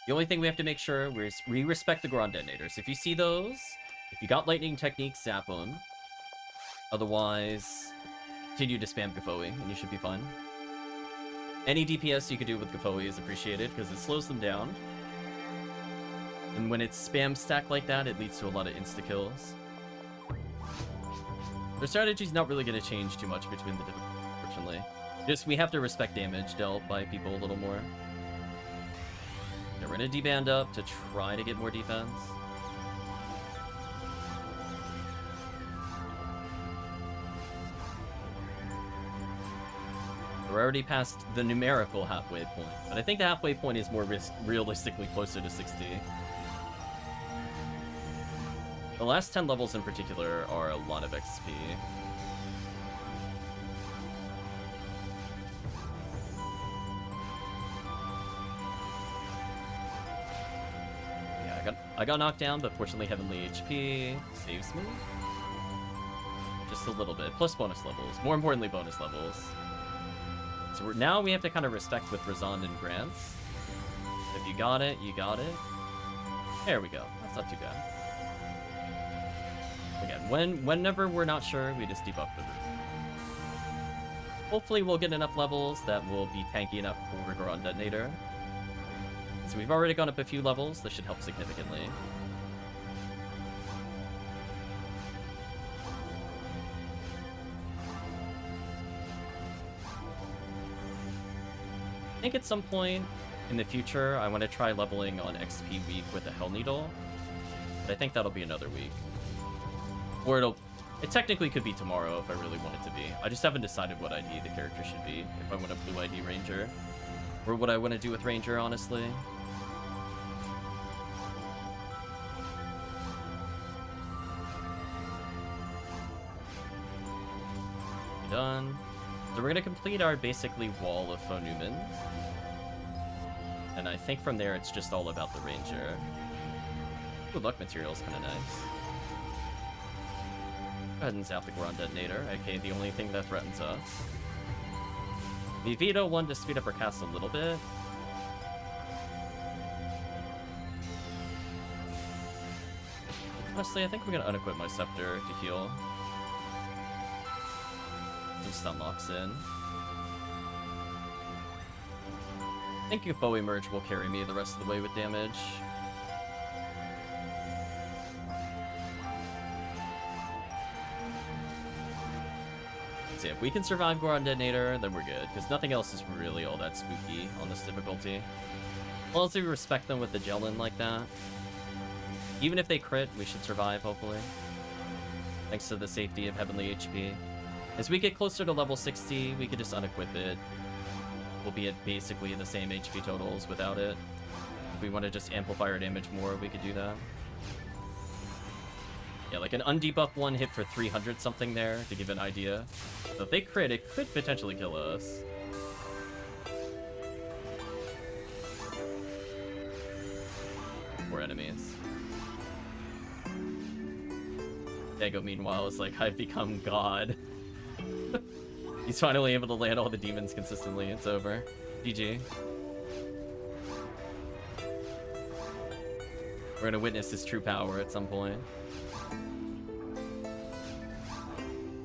The only thing we have to make sure is we respect the Goron Detonators. If you see those, if you got lightning techniques, zap them. Otherwise, continue to spam Gafoi, and you should be fine. Any DPS you could do with Gafoi is appreciated, because it slows them down. And when it's spam stacked like that, it leads to a lot of insta-kills. Their strategy's not really going to change too much between the different, unfortunately. Just, we have to respect damage dealt by people a little more. Yeah, we're going to deband up to try to get more defense. We're already past the numerical halfway point, but I think the halfway point is more realistically closer to 60. The last 10 levels in particular are a lot of XP. Yeah, I got knocked down, but fortunately Heavenly HP saves me. Just a little bit. Plus bonus levels. More importantly, bonus levels. So now we have to kind of respect with Razond and Grants. If you got it, you got it. There we go. That's not too bad. Again, whenever we're not sure, we just debuff the room. Hopefully we'll get enough levels that will be tanky enough for Goron Detonator. So we've already gone up a few levels. This should help significantly. I think at some point in the future, I want to try leveling on XP week with a Hell Needle. But I think that'll be another week. Or it technically could be tomorrow if I really want it to be. I just haven't decided what ID the character should be. If I want a blue ID Ranger. Or what I want to do with Ranger, honestly. done. So we're gonna complete our basically wall of FoNewman. And I think from there it's just all about the Ranger. Ooh, luck material's kinda nice. Go ahead and zap the Goron Detonator, aka the only thing that threatens us. We veto one to speed up our cast a little bit. Honestly, I think we're gonna unequip my Scepter to heal. Some stun locks in. I think if Bowie Merge will carry me the rest of the way with damage. So if we can survive Goron Detonator, then we're good, because nothing else is really all that spooky on this difficulty. As long as we respect them with the Gelin like that. Even if they crit, we should survive, hopefully. Thanks to the safety of Heavenly HP. As we get closer to level 60, we could just unequip it. We'll be at basically the same HP totals without it. If we want to just amplify our damage more, we could do that. Yeah, like an undebuffed one hit for 300 something there, to give an idea. So if they crit, it could potentially kill us. More enemies. Dago, meanwhile, is like, I've become God. He's finally able to land all the demons consistently. It's over. GG. We're gonna witness his true power at some point.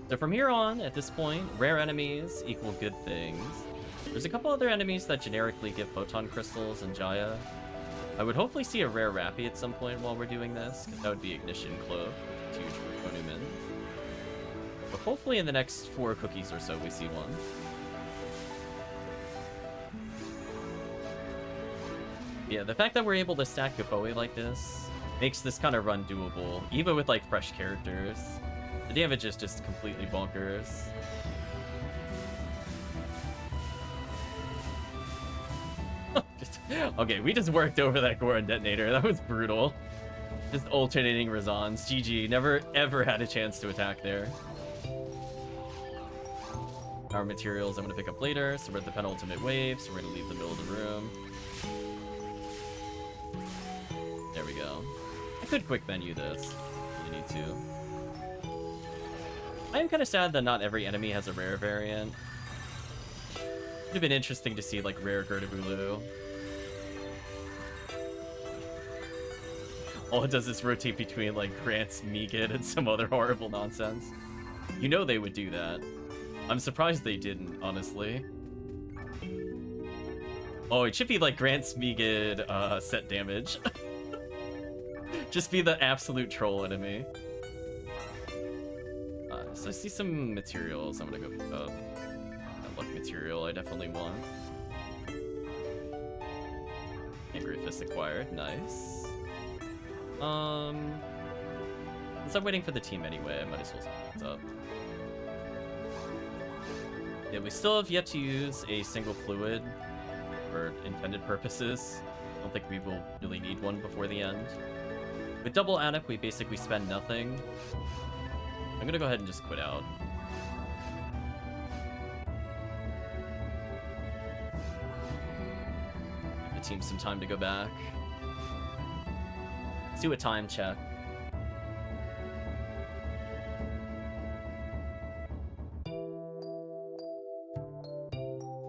So from here on, at this point, rare enemies equal good things. There's a couple other enemies that generically give photon crystals and Jaya. I would hopefully see a rare Rappy at some point while we're doing this, because that would be Ignition Cloak. It's huge for FoNewman. But hopefully in the next 4 cookies or so we see one. Yeah, the fact that we're able to stack Gafoe like this makes this kind of run doable, even with like fresh characters. The damage is just completely bonkers. Okay, we just worked over that Goron Detonator. That was brutal. Just alternating Razans. GG. Never ever had a chance to attack there. Our materials I'm going to pick up later, so we're at the penultimate wave, so we're going to leave the middle of the room. There we go. I could quick menu this if you need to. I am kind of sad that not every enemy has a rare variant. Would have been interesting to see like rare Girdabulu. All it does is rotate between like Grant's Megan and some other horrible nonsense. You know they would do that. I'm surprised they didn't, honestly. Oh, it should be like Grant's Megan set damage. Just be the absolute troll enemy. So I see some materials I'm gonna go pick up. That luck material I definitely want. Angry Fist acquired, nice. Since I'm waiting for the team anyway, I might as well pick it up. Yeah, we still have yet to use a single fluid for intended purposes. I don't think we will really need one before the end. With double Anup, we basically spend nothing. I'm gonna go ahead and just quit out. Give the team some time to go back. Let's do a time check.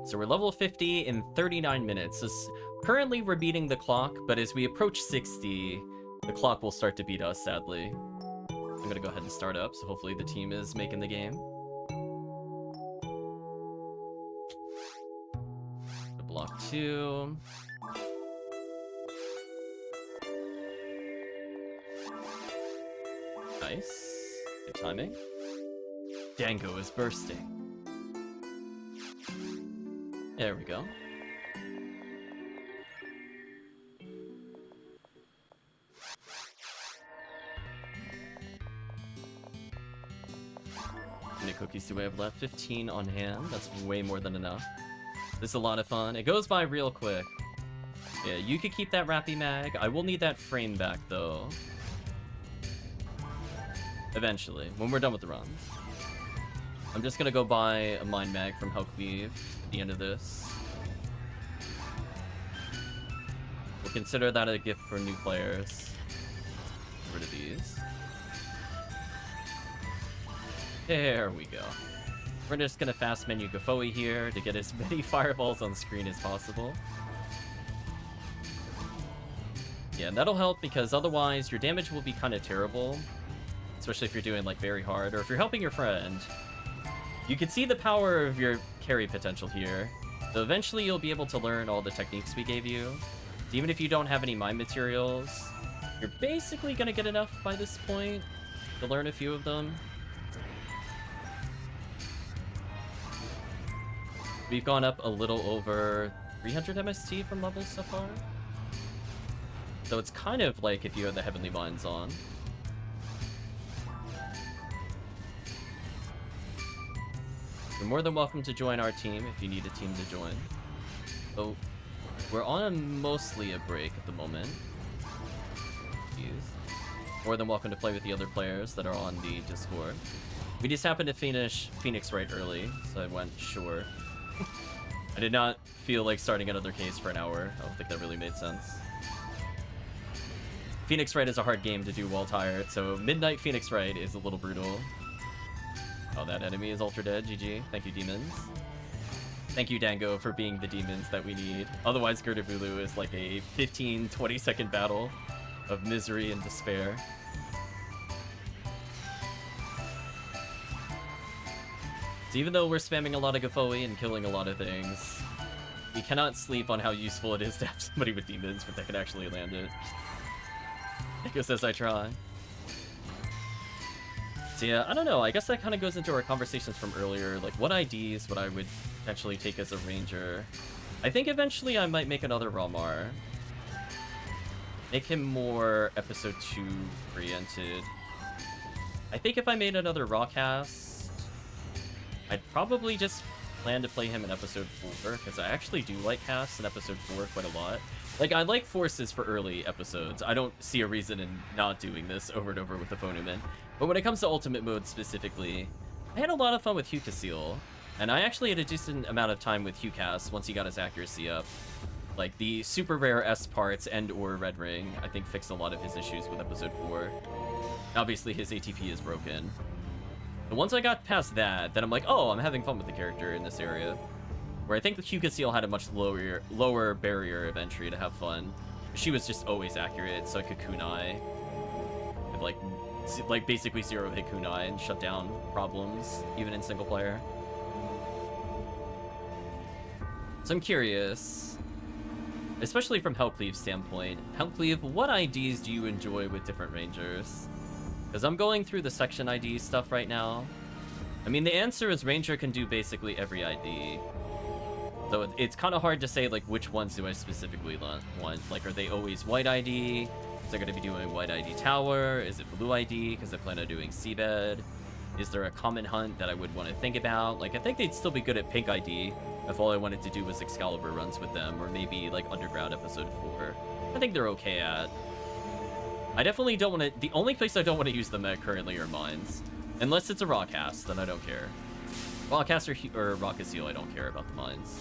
So we're level 50 in 39 minutes. Currently we're beating the clock, but as we approach 60, the clock will start to beat us, sadly. I'm gonna go ahead and start up, so hopefully the team is making the game. Block 2. Nice. Good timing. Dango is bursting. There we go. How many cookies do we have left? 15 on hand. That's way more than enough. This is a lot of fun. It goes by real quick. Yeah, you could keep that Rappy Mag. I will need that frame back, though. Eventually, when we're done with the runs. I'm just gonna go buy a Mind Mag from Hellcleave at the end of this. We'll consider that a gift for new players. Get rid of these. There we go. We're just gonna fast menu Gafoe here to get as many fireballs on screen as possible. Yeah, and that'll help because otherwise your damage will be kind of terrible. Especially if you're doing like very hard or if you're helping your friend. You can see the power of your carry potential here. So eventually you'll be able to learn all the techniques we gave you. So even if you don't have any mind materials, you're basically gonna get enough by this point to learn a few of them. We've gone up a little over 300 MST from levels so far. So it's kind of like if you had the Heavenly Minds on. You're more than welcome to join our team if you need a team to join. So we're on mostly a break at the moment. Jeez. More than welcome to play with the other players that are on the Discord. We just happened to finish Phoenix right early, so I went sure. I did not feel like starting another case for an hour. I don't think that really made sense. Phoenix Wright is a hard game to do while tired, so Midnight Phoenix Wright is a little brutal. Oh, that enemy is ultra dead. GG. Thank you, demons. Thank you, Dango, for being the demons that we need. Otherwise, Girdabulu is like a 15-20 second battle of misery and despair. So even though we're spamming a lot of Gafoe and killing a lot of things, we cannot sleep on how useful it is to have somebody with demons that can actually land it. Nico says I try. So yeah, I don't know, I guess that kind of goes into our conversations from earlier, like what IDs would I would potentially take as a ranger. I think eventually I might make another Ramar. Make him more episode 2 oriented. I think if I made another Rawcast, I'd probably just plan to play him in episode 4, because I actually do like casts in episode 4 quite a lot. Like, I like forces for early episodes. I don't see a reason in not doing this over and over with the FoNewman. But when it comes to ultimate mode specifically, I had a lot of fun with Hugh, and I actually had a decent amount of time with Hughcast once he got his accuracy up. Like, the super rare S parts and or Red Ring, I think fixed a lot of his issues with episode 4. Obviously, his ATP is broken. But once I got past that, then I'm like, oh, I'm having fun with the character in this area. Where I think the Hugh had a much lower barrier of entry to have fun. She was just always accurate, so I could kunai. Have like basically 0 hit kunai and shut down problems, even in single player. So I'm curious, especially from Hellcleave's standpoint. Hellcleave, what IDs do you enjoy with different rangers? Because I'm going through the section ID stuff right now. I mean, the answer is Ranger can do basically every ID. So it's kind of hard to say, like, which ones do I specifically want. Like, are they always white ID? Is there going to be doing white ID tower? Is it blue ID? Because I plan on doing seabed. Is there a common hunt that I would want to think about? Like, I think they'd still be good at pink ID if all I wanted to do was Excalibur runs with them, or maybe, like, Underground episode 4. I think they're okay at. I definitely don't want to... The only place I don't want to use them at currently are mines. Unless it's a Rawcast, then I don't care. Rawcast or Rawcast, I don't care about the mines.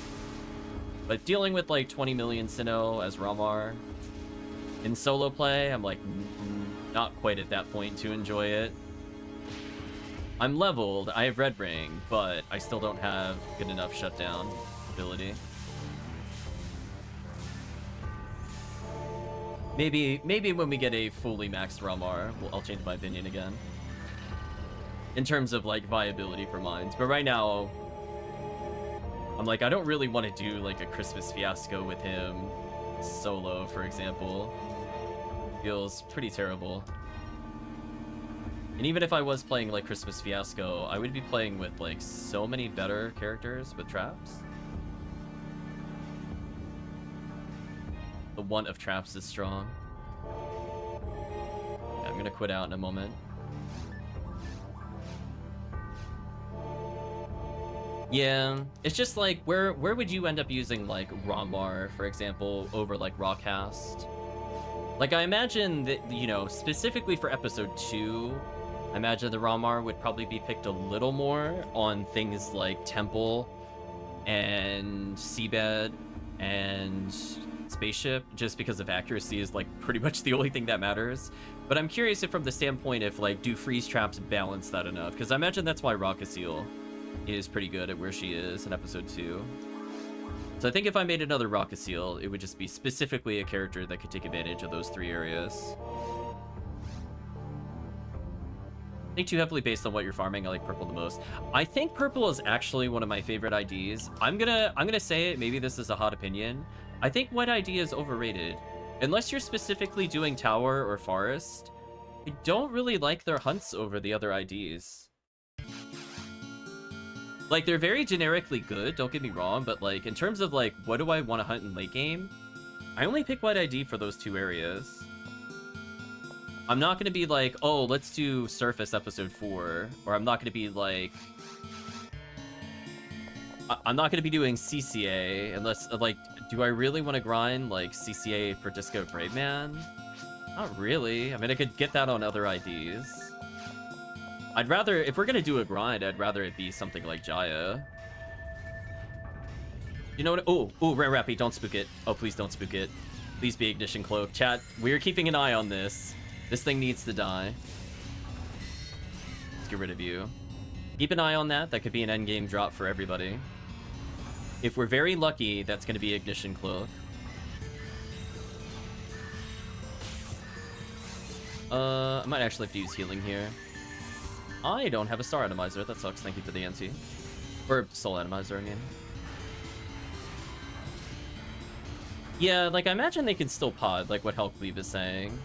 But dealing with, like, 20 million Sinnoh as Ramar in solo play, I'm, like, not quite at that point to enjoy it. I'm leveled, I have Red Ring, but I still don't have good enough shutdown ability. Maybe when we get a fully maxed Ramar, I'll change my opinion again. In terms of, like, viability for mines. But right now, I'm like, I don't really want to do, like, a Christmas Fiasco with him solo, for example. Feels pretty terrible. And even if I was playing, like, Christmas Fiasco, I would be playing with, like, so many better characters with traps. The want of traps is strong. Yeah, I'm gonna quit out in a moment. Yeah, it's just like, where would you end up using, like, Ramar, for example, over, like, Rawcast? Like, I imagine that, you know, specifically for episode 2, I imagine the Ramar would probably be picked a little more on things like Temple and Seabed and Spaceship, just because of accuracy is like pretty much the only thing that matters. But I'm curious if from the standpoint if like do freeze traps balance that enough, because I imagine that's why Rockasiel is pretty good at where she is in episode 2. So I think if I made another Rockasiel, it would just be specifically a character that could take advantage of those 3 areas. I think too heavily based on what you're farming, I like purple the most. I think purple is actually one of my favorite IDs. I'm gonna say it, maybe this is a hot opinion. I think white ID is overrated. Unless you're specifically doing tower or forest, I don't really like their hunts over the other IDs. Like, they're very generically good, don't get me wrong, but like, in terms of like, what do I want to hunt in late game? I only pick white ID for those 2 areas. I'm not going to be like, oh, let's do Surface episode 4, or I'm not going to be like... I'm not going to be doing CCA, unless, like, do I really want to grind, like, CCA for Disco Brave Man? Not really. I mean, I could get that on other IDs. I'd rather, if we're going to do a grind, I'd rather it be something like Jaya. You know what? Oh, Rare Rappy, don't spook it. Oh, please don't spook it. Please be Ignition Cloak. Chat, we're keeping an eye on this. This thing needs to die. Let's get rid of you. Keep an eye on that. That could be an endgame drop for everybody. If we're very lucky, that's going to be Ignition Cloak. I might actually have to use healing here. I don't have a Star Atomizer. That sucks. Thank you for the NC. Or Soul Atomizer, I mean. Yeah, like, I imagine they can still pod, like what Hellcleave is saying.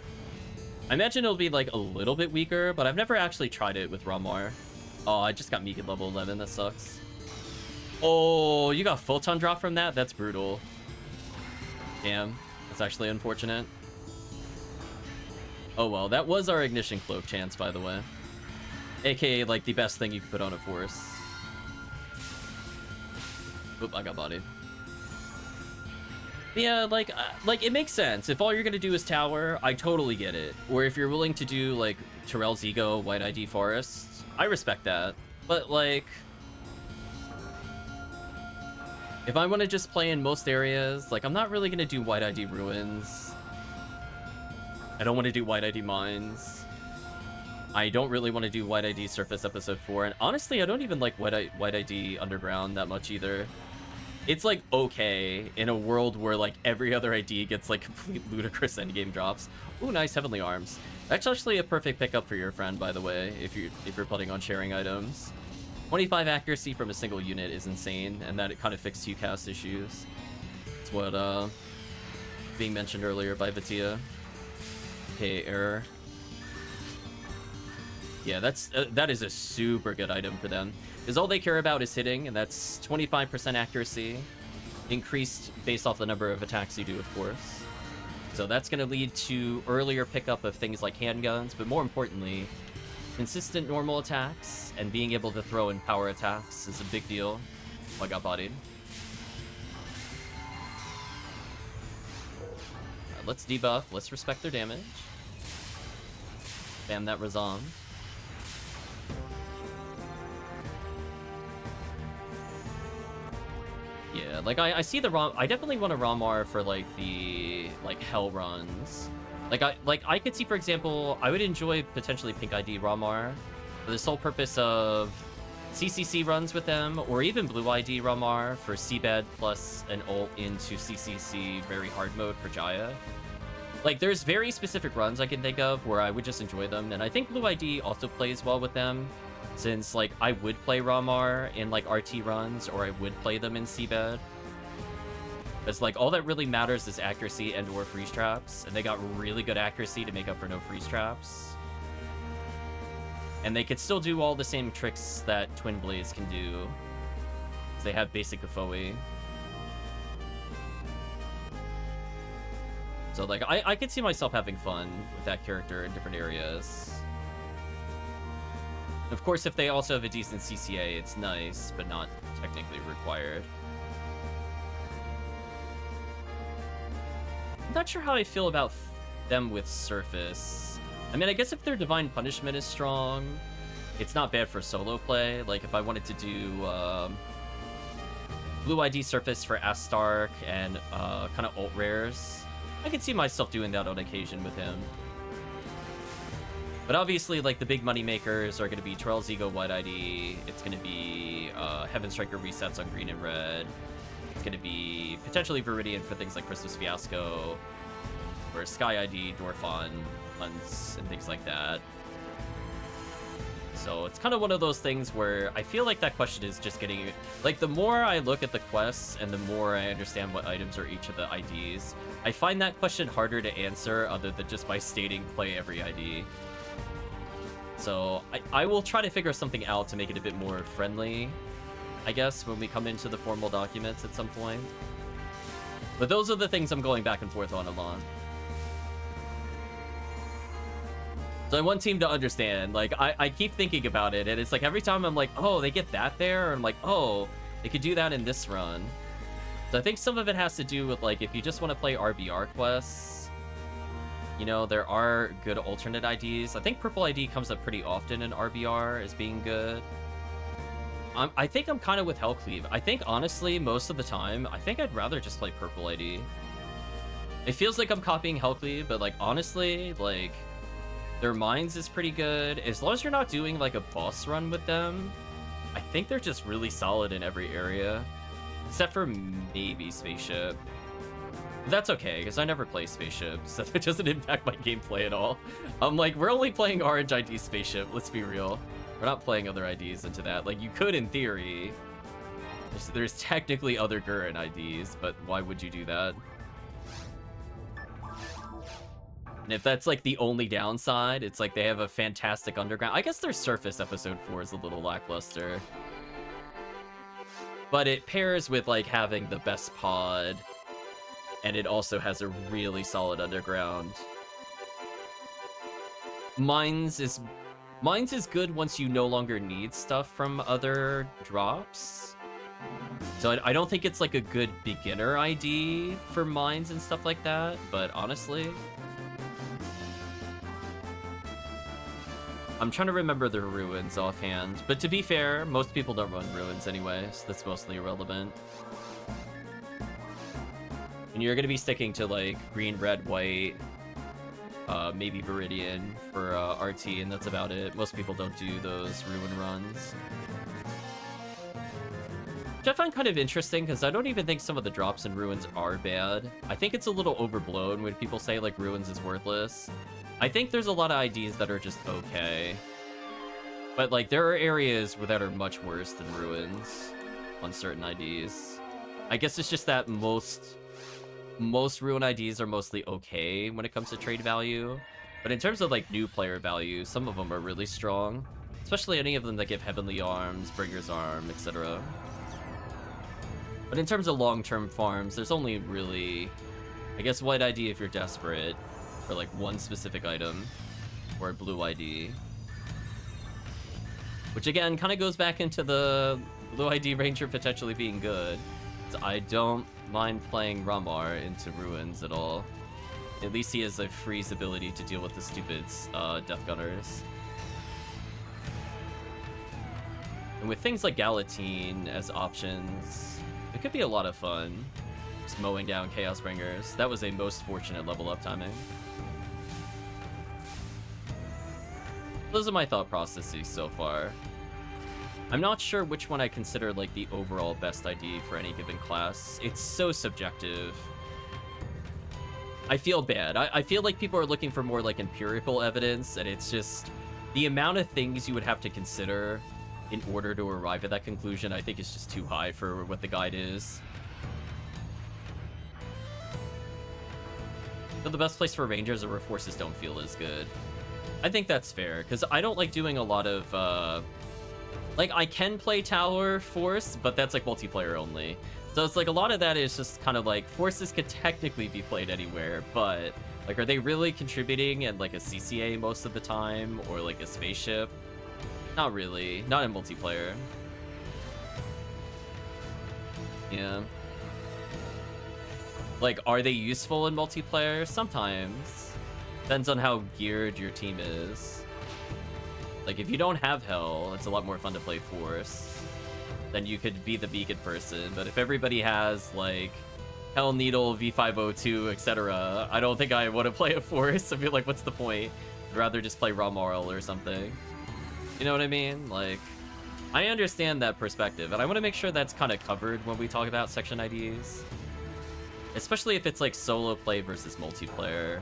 I imagine it'll be, like, a little bit weaker, but I've never actually tried it with Ramar. Oh, I just got Megan level 11. That sucks. Oh, you got Photon drop from that? That's brutal. Damn. That's actually unfortunate. Oh, well. That was our Ignition Cloak chance, by the way. AKA, like, the best thing you could put on a Force. Oop, I got bodied. Yeah, like, it makes sense. If all you're gonna do is tower, I totally get it. Or if you're willing to do, like, Terrell's Ego, White ID Forest, I respect that. But, like... if I want to just play in most areas, like, I'm not really going to do White ID Ruins. I don't want to do White ID Mines. I don't really want to do White ID Surface Episode 4. And honestly, I don't even like White ID Underground that much either. It's, like, okay in a world where, like, every other ID gets, like, complete ludicrous endgame drops. Ooh, nice Heavenly Arms. That's actually a perfect pickup for your friend, by the way, if you're planning on sharing items. 25 accuracy from a single unit is insane, and that it kind of fixed UCAS issues. It's what, being mentioned earlier by Vaatea. Okay, error. Yeah, that is a super good item for them. Because all they care about is hitting, and that's 25% accuracy. Increased based off the number of attacks you do, of course. So that's going to lead to earlier pickup of things like handguns, but more importantly, consistent normal attacks, and being able to throw in power attacks is a big deal. Oh, I got bodied. Let's debuff. Let's respect their damage. Bam that Razan. Yeah, like, I see the I definitely want a Ramar for, like, the, like, Hell runs. Like, I could see, for example, I would enjoy potentially Pink ID Ramar for the sole purpose of CCC runs with them, or even Blue ID Ramar for Seabed plus an ult into CCC very hard mode for Jaya. Like, there's very specific runs I can think of where I would just enjoy them, and I think Blue ID also plays well with them, since, like, I would play Ramar in, like, RT runs, or I would play them in Seabed. Because, like, all that really matters is accuracy and or freeze traps, and they got really good accuracy to make up for no freeze traps. And they could still do all the same tricks that Twin Blaze can do, because they have basic Afoe. So, like, I could see myself having fun with that character in different areas. Of course, if they also have a decent CCA, it's nice, but not technically required. I'm not sure how I feel about them with Surface. I mean, I guess if their Divine Punishment is strong, it's not bad for solo play. Like, if I wanted to do Blue ID Surface for Astark and kind of ult rares, I could see myself doing that on occasion with him. But obviously, like, the big money makers are going to be Trail's Ego White ID. It's going to be Heaven Striker resets on green and red. It's going to be potentially Viridian for things like Christmas Fiasco, or Sky ID, Dwarfon, hunts, and things like that. So it's kind of one of those things where I feel like that question is just getting... Like, the more I look at the quests and the more I understand what items are each of the IDs, I find that question harder to answer other than just by stating play every ID. So I will try to figure something out to make it a bit more friendly, I guess, when we come into the formal documents at some point. But those are the things I'm going back and forth on a lot. So I want team to understand, like, I keep thinking about it, and it's like every time I'm like, oh, they get that there, or I'm like, oh, they could do that in this run. So I think some of it has to do with, like, if you just want to play RBR quests, you know, there are good alternate IDs. I think Purple ID comes up pretty often in RBR as being good. I think I'm kind of with Hellcleave. I think, honestly, most of the time, I think I'd rather just play Purple ID. It feels like I'm copying Hellcleave, but, like, honestly, like, their Mines is pretty good. As long as you're not doing, like, a boss run with them, I think they're just really solid in every area. Except for maybe Spaceship. But that's okay, because I never play Spaceship, so that doesn't impact my gameplay at all. I'm like, we're only playing Orange ID Spaceship, let's be real. We're not playing other IDs into that. Like, you could in theory. There's technically other Gurren IDs, but why would you do that? And if that's, like, the only downside, it's like they have a fantastic underground. I guess their Surface Episode 4 is a little lackluster. But it pairs with, like, having the best pod, and it also has a really solid underground. Mines is good once you no longer need stuff from other drops. So I don't think it's, like, a good beginner ID for Mines and stuff like that, but honestly... I'm trying to remember the ruins offhand, but to be fair, most people don't run ruins anyway, so that's mostly irrelevant. And you're gonna be sticking to, like, green, red, white, maybe Viridian for RT, and that's about it. Most people don't do those ruin runs. Which I find kind of interesting, because I don't even think some of the drops in ruins are bad. I think it's a little overblown when people say, like, ruins is worthless. I think there's a lot of IDs that are just okay. But, like, there are areas that are much worse than ruins on certain IDs. I guess it's just that most ruin IDs are mostly okay when it comes to trade value. But in terms of, like, new player value, some of them are really strong. Especially any of them that give Heavenly Arms, Bringer's Arm, etc. But in terms of long-term farms, there's only really... I guess White ID if you're desperate. For, like, one specific item, or a Blue ID. Which, again, kind of goes back into the Blue ID Ranger potentially being good. So I don't mind playing Ramar into Ruins at all. At least he has a freeze ability to deal with the stupid Death Gunners. And with things like Galatine as options, it could be a lot of fun. Just mowing down Chaos Bringers. That was a most fortunate level up timing. Those are my thought processes so far. I'm not sure which one I consider, like, the overall best ID for any given class. It's so subjective. I feel bad. I feel like people are looking for more, like, empirical evidence, and it's just... The amount of things you would have to consider in order to arrive at that conclusion, I think is just too high for what the guide is. But the best place for Rangers are where forces don't feel as good. I think that's fair, because I don't like doing a lot of, like, I can play Tower Force, but that's, like, multiplayer only. So it's, like, a lot of that is just kind of, like, forces could technically be played anywhere, but, like, are they really contributing in, like, a CCA most of the time, or, like, a spaceship? Not really. Not in multiplayer. Yeah. Like, are they useful in multiplayer? Sometimes. Depends on how geared your team is. Like, if you don't have Hell, it's a lot more fun to play Force. Then you could be the beacon person. But if everybody has, like, Hell Needle, V502, etc., I don't think I want to play a Force. I feel like, what's the point? I'd rather just play Romarl or something. You know what I mean? Like, I understand that perspective, and I want to make sure that's kind of covered when we talk about section IDs. Especially if it's, like, solo play versus multiplayer.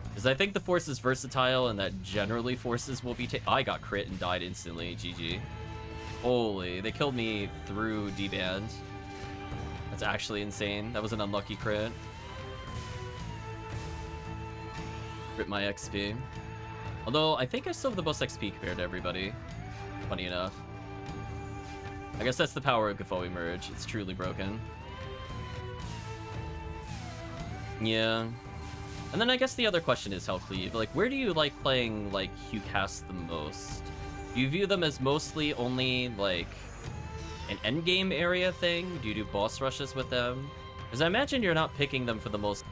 Because I think the Force is versatile, and that generally Forces will be I got crit and died instantly, GG. Holy, they killed me through D-Band. That's actually insane. That was an unlucky crit. Rip my XP. Although, I think I still have the most XP compared to everybody. Funny enough. I guess that's the power of Gafoi Merge. It's truly broken. Yeah. And then I guess the other question is Hell Cleave. Like, where do you like playing, like, Hugh Cast the most? Do you view them as mostly only, like, an endgame area thing? Do you do boss rushes with them? Because I imagine you're not picking them for the most...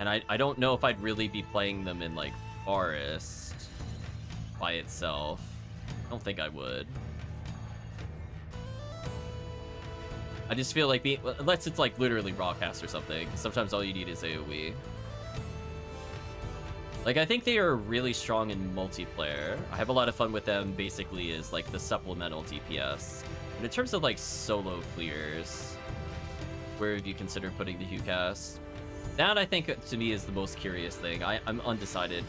And I don't know if I'd really be playing them in, like, Forest by itself. I don't think I would. I just feel like unless it's like literally Rawcast or something, sometimes all you need is AoE. Like, I think they are really strong in multiplayer. I have a lot of fun with them basically as like the supplemental DPS. And in terms of like solo clears, where have you considered putting the HuCast? That I think to me is the most curious thing. I'm undecided.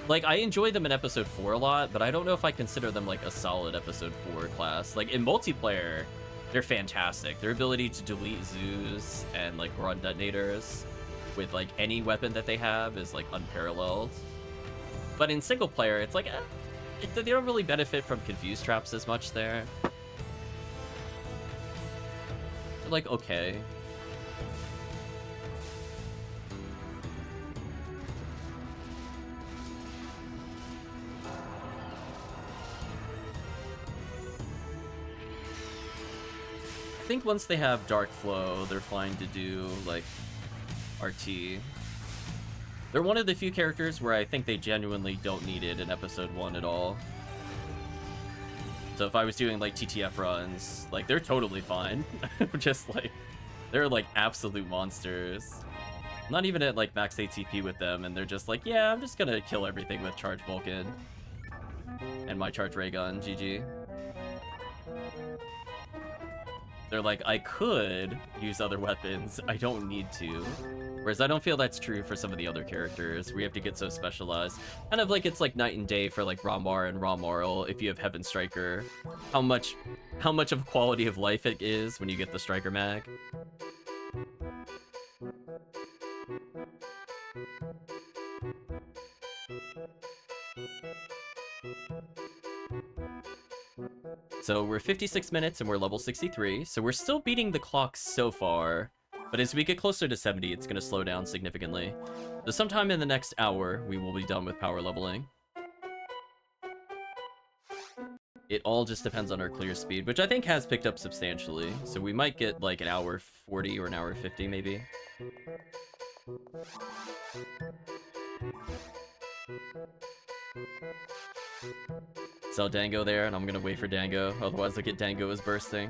Like, I enjoy them in episode 4 a lot, but I don't know if I consider them like a solid episode 4 class. Like in multiplayer, they're fantastic. Their ability to delete zoos and like run detonators with like any weapon that they have is like unparalleled. But in single player, it's like they don't really benefit from confuse traps as much there. They're like okay. I think once they have Dark Flow, they're fine to do, like, RT. They're one of the few characters where I think they genuinely don't need it in episode 1 at all. So if I was doing, like, TTF runs, like, they're totally fine. Just, like, they're, like, absolute monsters. I'm not even at, like, max ATP with them, and they're just like, yeah, I'm just gonna kill everything with Charge Vulcan. And my Charge Ray Gun, GG. They're like, I could use other weapons, I don't need to. Whereas I don't feel that's true for some of the other characters. We have to get so specialized. Kind of like it's like night and day for like Ramar and Ramarl if you have Heaven Striker. How much of a quality of life it is when you get the Striker mag. So we're 56 minutes and we're level 63, so we're still beating the clock so far, but as we get closer to 70, it's going to slow down significantly. So sometime in the next hour, we will be done with power leveling. It all just depends on our clear speed, which I think has picked up substantially, so we might get like an hour 40 or an hour 50 maybe. Sell Dango there, and I'm gonna wait for Dango, otherwise I get Dango as bursting.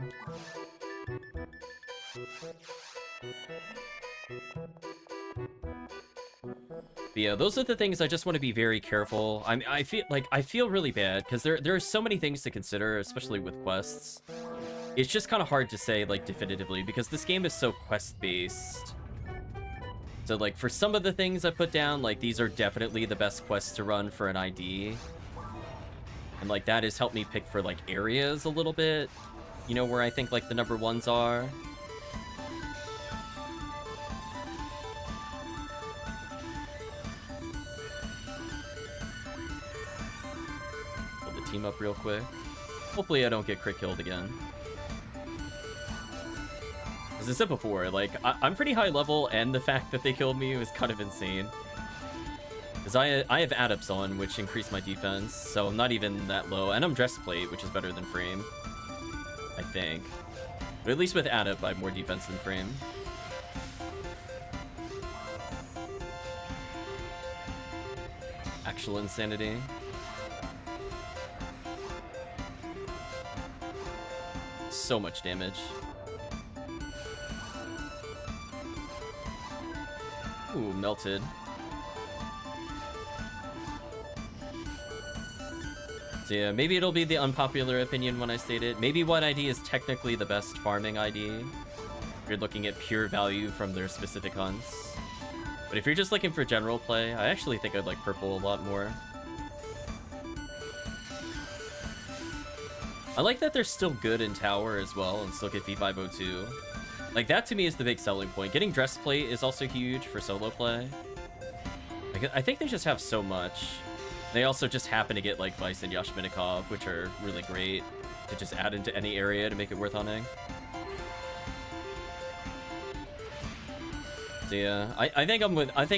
But yeah, those are the things I just want to be very careful. I feel really bad, because there are so many things to consider, especially with quests. It's just kind of hard to say, like, definitively, because this game is so quest-based. So, like, for some of the things I put down, like, these are definitely the best quests to run for an ID. And, like, that has helped me pick for, like, areas a little bit. You know, where I think, like, the number ones are. Pull the team up real quick. Hopefully I don't get crit killed again. As I said before, like, I'm pretty high level, and the fact that they killed me was kind of insane. Because I have Adepts on, which increase my defense, so I'm not even that low. And I'm Dressplate, which is better than Frame. I think. But at least with Adept, I have more defense than Frame. Actual insanity. So much damage. Ooh, melted. So yeah, maybe it'll be the unpopular opinion when I state it. Maybe White ID is technically the best farming ID. If you're looking at pure value from their specific hunts. But if you're just looking for general play, I actually think I'd like purple a lot more. I like that they're still good in tower as well and still get V502. Like, that to me is the big selling point. Getting dress plate is also huge for solo play. I think they just have so much. They also just happen to get, like, Vice and Yashminikov, which are really great to just add into any area to make it worth hunting. So yeah, I think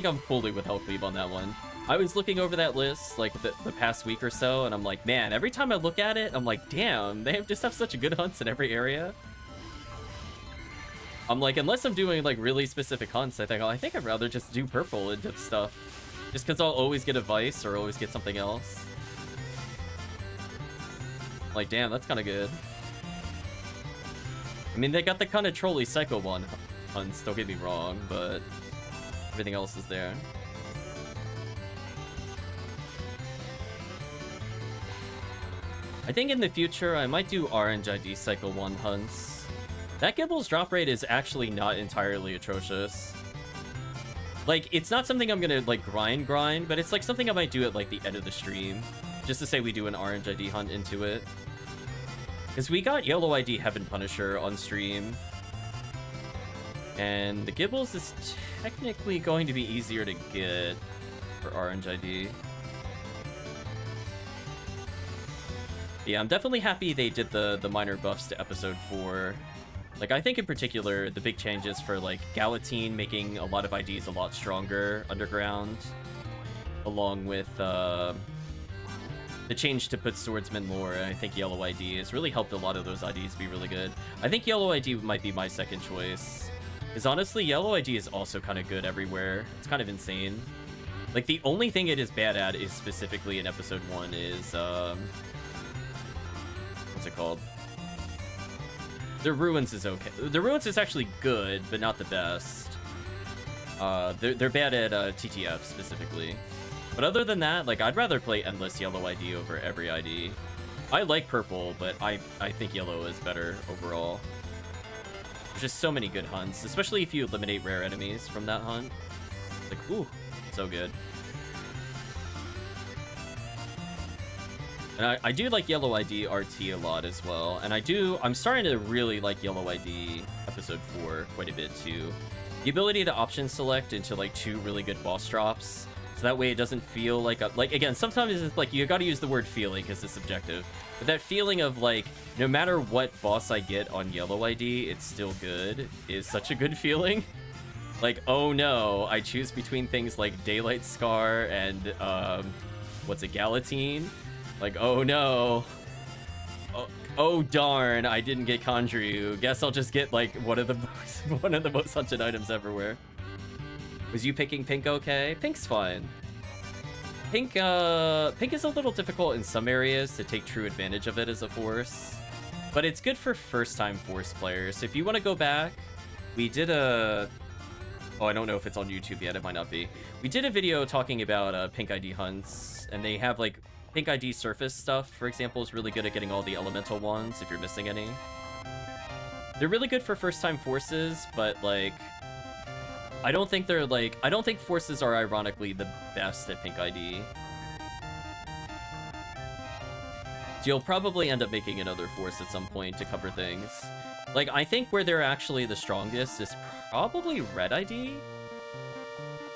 I'm fully with Hellcleave on that one. I was looking over that list, like, the past week or so, and I'm like, man, every time I look at it, I'm like, damn, they just have such good hunts in every area. I'm like, unless I'm doing, like, really specific hunts, I think I'd rather just do purple into stuff. Just because I'll always get a Vice or always get something else. Like, damn, that's kind of good. I mean, they got the kind of trolly Psycho 1 hunts, don't get me wrong, but everything else is there. I think in the future, I might do Orange ID Cycle 1 hunts. That Gibble's drop rate is actually not entirely atrocious. Like, it's not something I'm gonna, like, grind, but it's, like, something I might do at, like, the end of the stream. Just to say we do an Orange ID hunt into it. Because we got Yellow ID Heaven Punisher on stream. And the Gibbles is technically going to be easier to get for Orange ID. Yeah, I'm definitely happy they did the minor buffs to episode 4. Like, I think in particular, the big changes for, like, Galatine making a lot of IDs a lot stronger underground, along with the change to put Swordsman lore. I think Yellow ID has really helped a lot of those IDs be really good. I think Yellow ID might be my second choice, because honestly, Yellow ID is also kind of good everywhere. It's kind of insane. Like, the only thing it is bad at is specifically in episode 1 is, what's it called? The Ruins is okay. The Ruins is actually good, but not the best. They're bad at TTF specifically. But other than that, like, I'd rather play Endless Yellow ID over every ID. I like purple, but I think yellow is better overall. There's just so many good hunts, especially if you eliminate rare enemies from that hunt. Like, ooh, so good. And I do like Yellow ID RT a lot as well. And I'm starting to really like Yellow ID episode 4 quite a bit too. The ability to option select into like 2 really good boss drops. So that way it doesn't feel like again, sometimes it's like you gotta use the word feeling because it's subjective. But that feeling of like, no matter what boss I get on Yellow ID, it's still good, is such a good feeling. Like, oh no, I choose between things like Daylight Scar and, what's it, Galatine? Like, oh no. Oh darn, I didn't get Conjure. Guess I'll just get like one of the most hunted items everywhere. Was you picking pink okay? Pink's fine. Pink is a little difficult in some areas to take true advantage of it as a force. But it's good for first-time force players. So if you want to go back, we did a... Oh, I don't know if it's on YouTube yet, it might not be. We did a video talking about pink ID hunts, and they have like pink ID surface stuff, for example, is really good at getting all the elemental ones if you're missing any. They're really good for first-time forces, but like, I don't think forces are ironically the best at pink ID. You'll probably end up making another force at some point to cover things. Like, I think where they're actually the strongest is probably red ID.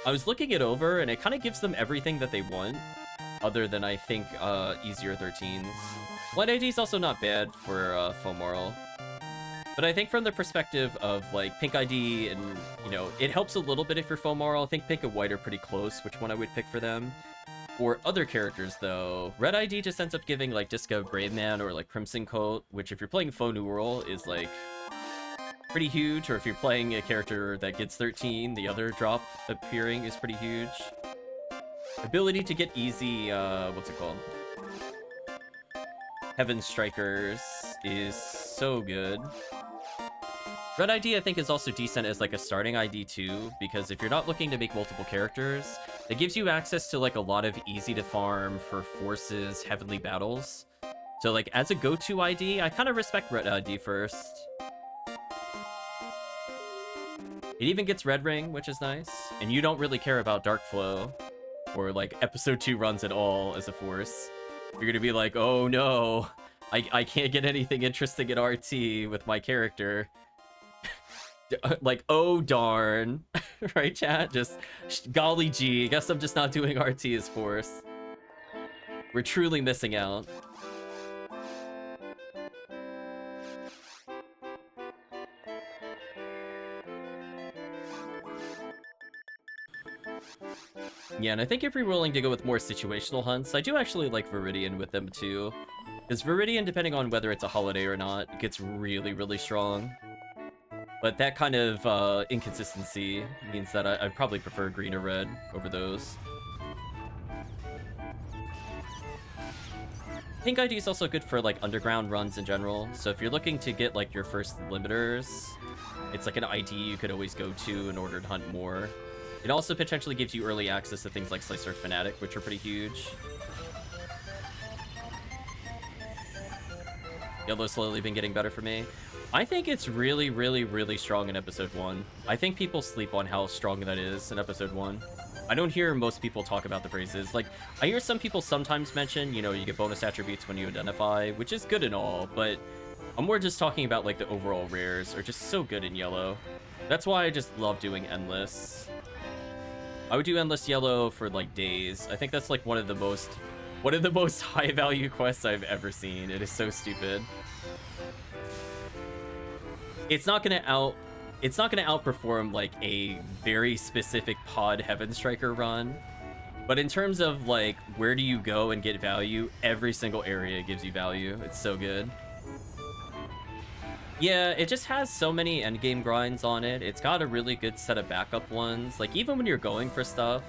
I was looking it over, and it kind of gives them everything that they want, other than, I think, easier 13s. White ID is also not bad for Fomoral. But I think from the perspective of, like, pink ID and, you know, it helps a little bit if you're Fomoral. I think pink and white are pretty close, which one I would pick for them. For other characters, though, red ID just ends up giving, like, Disco Braveman or, like, Crimson Coat, which if you're playing FoNewman is, like, pretty huge. Or if you're playing a character that gets 13, the other drop appearing is pretty huge. Ability to get easy, what's it called? Heaven Strikers is so good. Red ID, I think, is also decent as, like, a starting ID, too, because if you're not looking to make multiple characters, it gives you access to, like, a lot of easy-to-farm for forces, heavenly battles. So, like, as a go-to ID, I kind of respect Red ID first. It even gets Red Ring, which is nice. And you don't really care about Dark Flow or, like, Episode 2 runs at all as a force. You're gonna be like, oh no, I can't get anything interesting in RT with my character. Like, oh darn. Right, chat? Just, golly gee, guess I'm just not doing RT as force. We're truly missing out. Yeah, and I think if you're willing to go with more situational hunts, I do actually like Viridian with them too. Because Viridian, depending on whether it's a holiday or not, gets really, really strong. But that kind of inconsistency means that I probably prefer green or red over those. Pink ID is also good for, like, underground runs in general. So if you're looking to get, like, your first limiters, it's like an ID you could always go to in order to hunt more. It also potentially gives you early access to things like Slicer Fanatic, which are pretty huge. Yellow's slowly been getting better for me. I think it's really, really, really strong in Episode 1. I think people sleep on how strong that is in Episode 1. I don't hear most people talk about the praises. Like, I hear some people sometimes mention, you know, you get bonus attributes when you identify, which is good and all, but I'm more just talking about, like, the overall rares are just so good in Yellow. That's why I just love doing Endless. I would do Endless Yellow for, like, days. I think that's, like, one of the most high-value quests I've ever seen. It is so stupid. It's not gonna outperform, like, a very specific pod Heaven Striker run. But in terms of, like, where do you go and get value, every single area gives you value. It's so good. Yeah, it just has so many endgame grinds on it. It's got a really good set of backup ones. Like, even when you're going for stuff,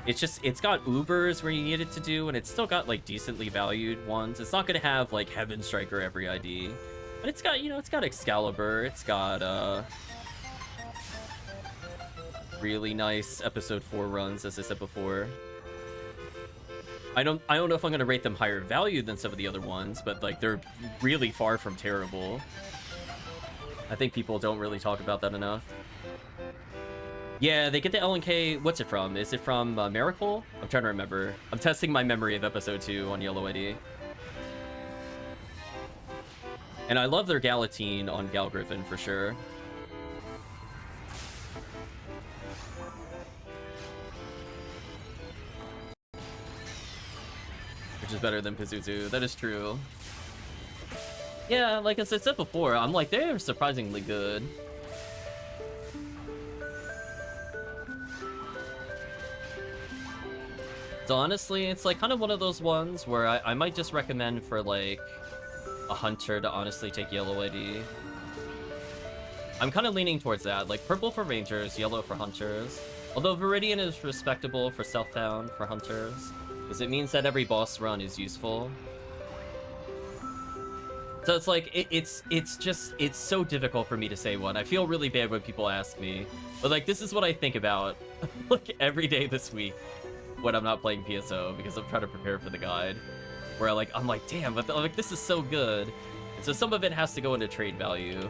it's got Ubers where you need it to do, and it's still got, like, decently valued ones. It's not gonna have, like, Heaven Striker every ID. But it's got, you know, it's got Excalibur. It's got, really nice Episode 4 runs, as I said before. I don't know if I'm gonna rate them higher value than some of the other ones, but, like, they're really far from terrible. I think people don't really talk about that enough. Yeah, they get the LNK. What's it from? Is it from Miracle? I'm trying to remember. I'm testing my memory of Episode 2 on Yellow ID. And I love their Galatine on Gal Griffin for sure. Which is better than Pazuzu. That is true. Yeah, like as I said before, I'm like, they're surprisingly good. So honestly, it's like kind of one of those ones where I might just recommend for like a hunter to honestly take Yellow ID. I'm kind of leaning towards that, like purple for rangers, yellow for hunters. Although Viridian is respectable for self-found for hunters, because it means that every boss run is useful. So it's like, it's so difficult for me to say one. I feel really bad when people ask me, but like this is what I think about like every day this week when I'm not playing PSO, because I'm trying to prepare for the guide. Where I'm like, damn, but like this is so good. And so some of it has to go into trade value.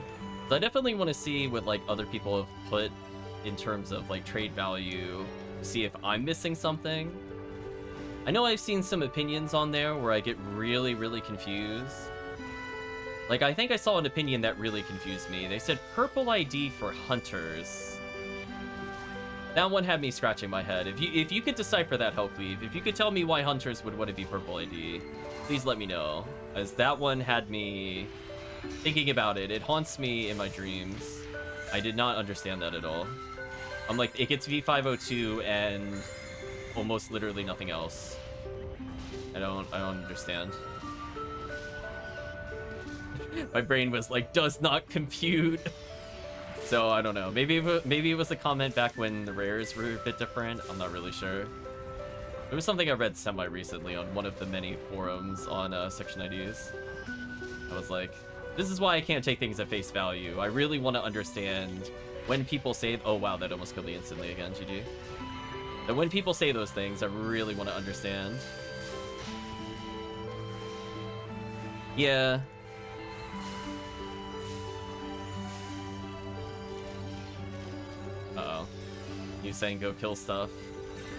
So I definitely want to see what like other people have put in terms of like trade value, see if I'm missing something. I know I've seen some opinions on there where I get really, really confused. Like, I think I saw an opinion that really confused me. They said purple ID for hunters. That one had me scratching my head. If you could decipher that, Hopeleave, if you could tell me why hunters would want to be purple ID, please let me know. As that one had me thinking about it. It haunts me in my dreams. I did not understand that at all. I'm like, it gets V502 and almost literally nothing else. I don't understand. My brain was like, does not compute. So I don't know. Maybe it was a comment back when the rares were a bit different. I'm not really sure. It was something I read semi-recently on one of the many forums on Section IDs. I was like, this is why I can't take things at face value. I really want to understand when people say, oh wow, that almost killed me instantly again, GG. And when people say those things, I really want to understand. Yeah. Uh-oh. You saying go kill stuff.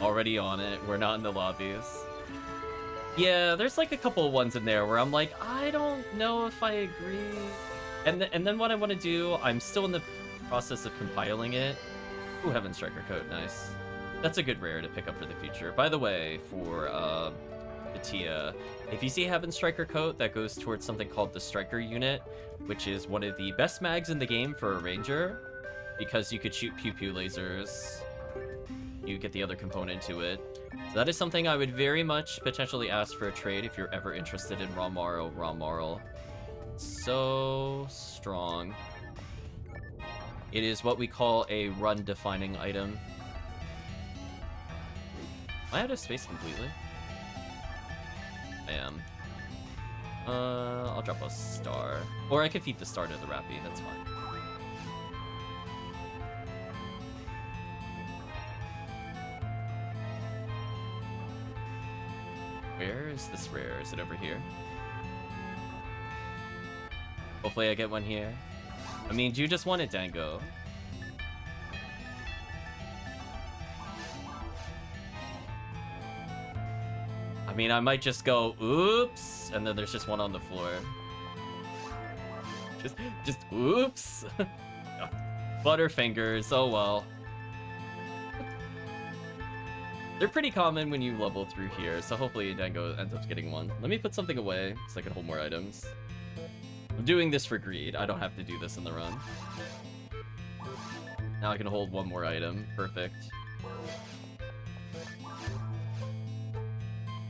Already on it. We're not in the lobbies. Yeah, there's like a couple of ones in there where I'm like, I don't know if I agree. And then what I want to do, I'm still in the process of compiling it. Ooh, Heaven Striker Coat, nice. That's a good rare to pick up for the future. By the way, for Vaatea, if you see Heaven Striker Coat, that goes towards something called the Striker Unit, which is one of the best mags in the game for a Ranger, because you could shoot pew-pew lasers. You get the other component to it. So that is something I would very much potentially ask for a trade if you're ever interested in Raw Marl. So strong. It is what we call a run-defining item. Am I out of space completely? I am. I'll drop a star. Or I could feed the star to the Rappy, that's fine. Where is this rare? Is it over here? Hopefully I get one here. I mean, do you just want it, Dango? I mean, I might just go, oops, and then there's just one on the floor. Just oops. Butterfingers, oh well. They're pretty common when you level through here, so hopefully Dango ends up getting one. Let me put something away so I can hold more items. I'm doing this for greed. I don't have to do this in the run. Now I can hold one more item. Perfect.